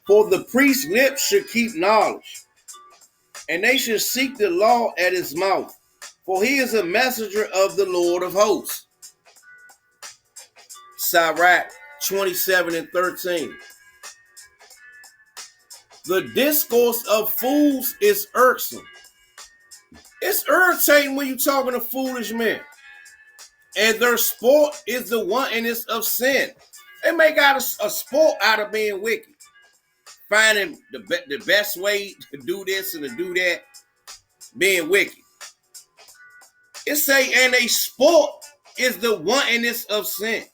For the priest's lips should keep knowledge, and they should seek the law at his mouth, for he is a messenger of the Lord of hosts. Sirach 27 and 13. The discourse of fools is irksome. It's irritating when you're talking to foolish men. And their sport is the wantonness of sin. They make out a sport out of being wicked. Finding the best way to do this and to do that, being wicked. It say, and a sport is the wantonness of sin.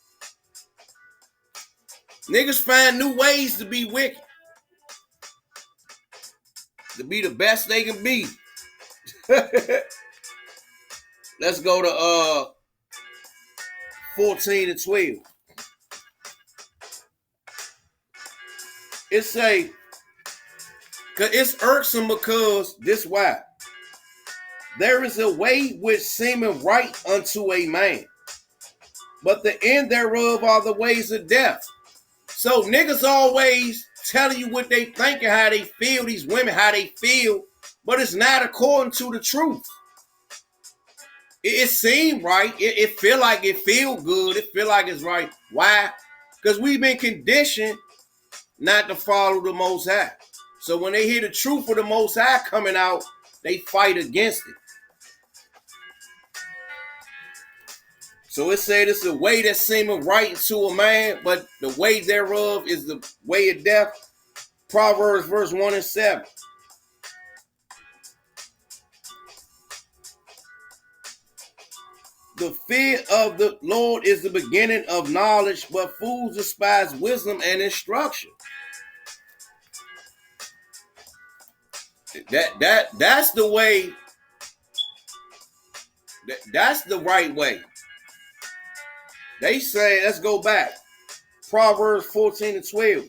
Niggas find new ways to be wicked. To be the best they can be. Let's go to 14 and 12. It say, cause it's irksome because this why. There is a way which seemeth right unto a man, but the end thereof are the ways of death. So niggas always telling you what they think and how they feel, these women, how they feel, but it's not according to the truth. It seemed right. It feel like it feel good. It feel like it's right. Why? Because we've been conditioned not to follow the Most High. So when they hear the truth of the Most High coming out, they fight against it. So it said it's a way that seemeth right to a man, but the way thereof is the way of death. Proverbs verse 1 and 7. The fear of the Lord is the beginning of knowledge, but fools despise wisdom and instruction. That's the way. That's the right way. They say, let's go back. Proverbs 14 and 12.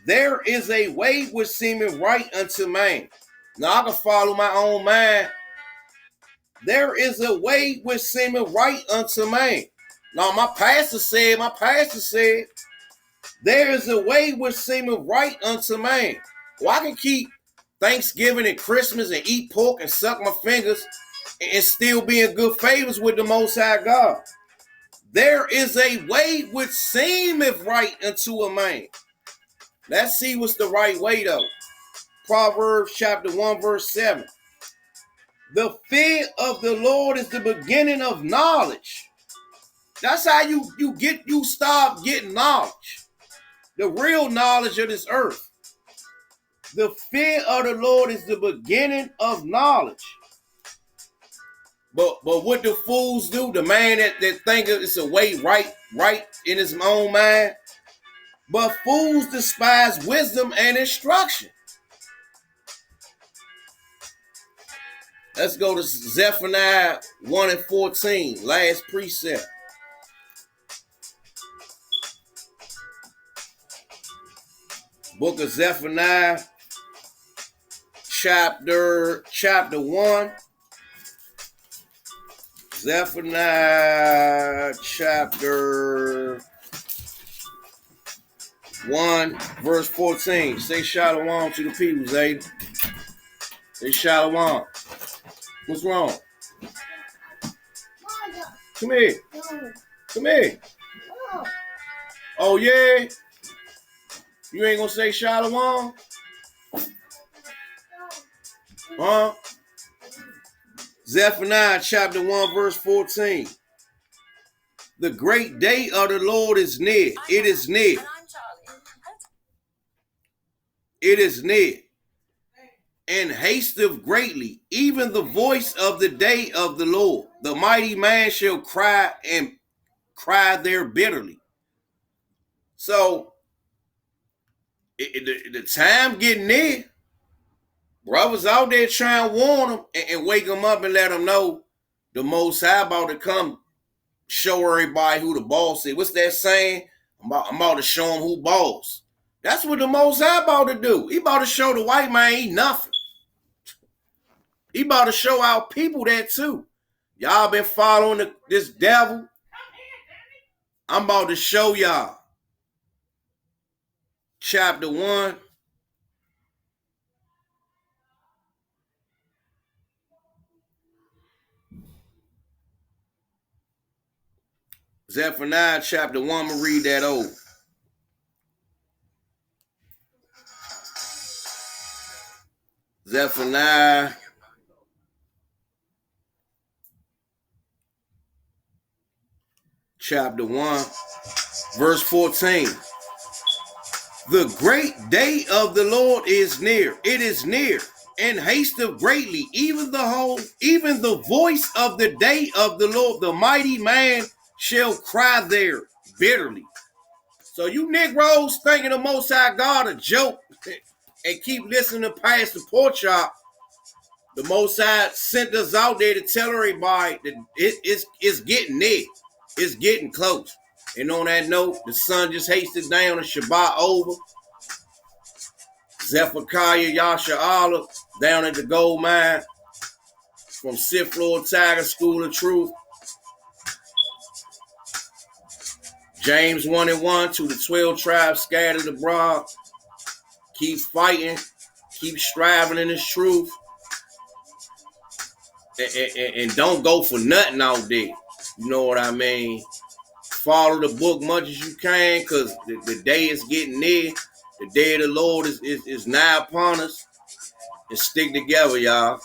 There is a way which seemeth right unto man. Now I can follow my own mind. There is a way which seemeth right unto man. Now my pastor said, there is a way which seemeth right unto man. Well, I can keep Thanksgiving and Christmas and eat pork and suck my fingers and still be in good favors with the Most High God. There is a way which seemeth right unto a man. Let's see what's the right way though. Proverbs chapter 1 verse 7. The fear of the Lord is the beginning of knowledge. That's how you start getting knowledge. The real knowledge of this earth. The fear of the Lord is the beginning of knowledge. But what do fools do? The man that think it's a way right in his own mind. But fools despise wisdom and instruction. Let's go to Zephaniah 1 and 14, last precept. Book of Zephaniah, chapter 1. Zephaniah chapter 1, verse 14. Say shalom to the people, Zayden. Say shalom. What's wrong? Come here. Come here. Oh, yeah? You ain't gonna say shalom? Huh? Zephaniah chapter 1 verse 14. The great day of the Lord is near. It is near. It is near. And hasteth greatly, even the voice of the day of the Lord. The mighty man shall cry and cry there bitterly. So, the time getting near. Brothers out there trying to warn them and wake them up and let them know the Most High about to come show everybody who the boss is. What's that saying? I'm about to show them who boss. That's what the Most High about to do. He about to show the white man he nothing. He about to show our people that too. Y'all been following this devil. I'm about to show y'all. Chapter 1. Zephaniah chapter 1, I'm going to read that over. Zephaniah chapter 1, Verse 14. The great day of the Lord is near. It is near and hasteth greatly. Even the voice of the day of the Lord, the mighty man shall cry there bitterly. So you Negroes thinking the Most High God a joke and keep listening to Pastor Porkchop. The Most High sent us out there to tell everybody that it's getting near. It's getting close. And on that note, the sun just hasted down and Shabbat over. Zephaniah Yasha'Allah down at the gold mine from Sith Lord Tiger School of Truth. James 1:1 to the 12 tribes scattered abroad. Keep fighting. Keep striving in this truth. And don't go for nothing out there. You know what I mean? Follow the book much as you can, because the day is getting near. The day of the Lord is now upon us. And stick together, y'all.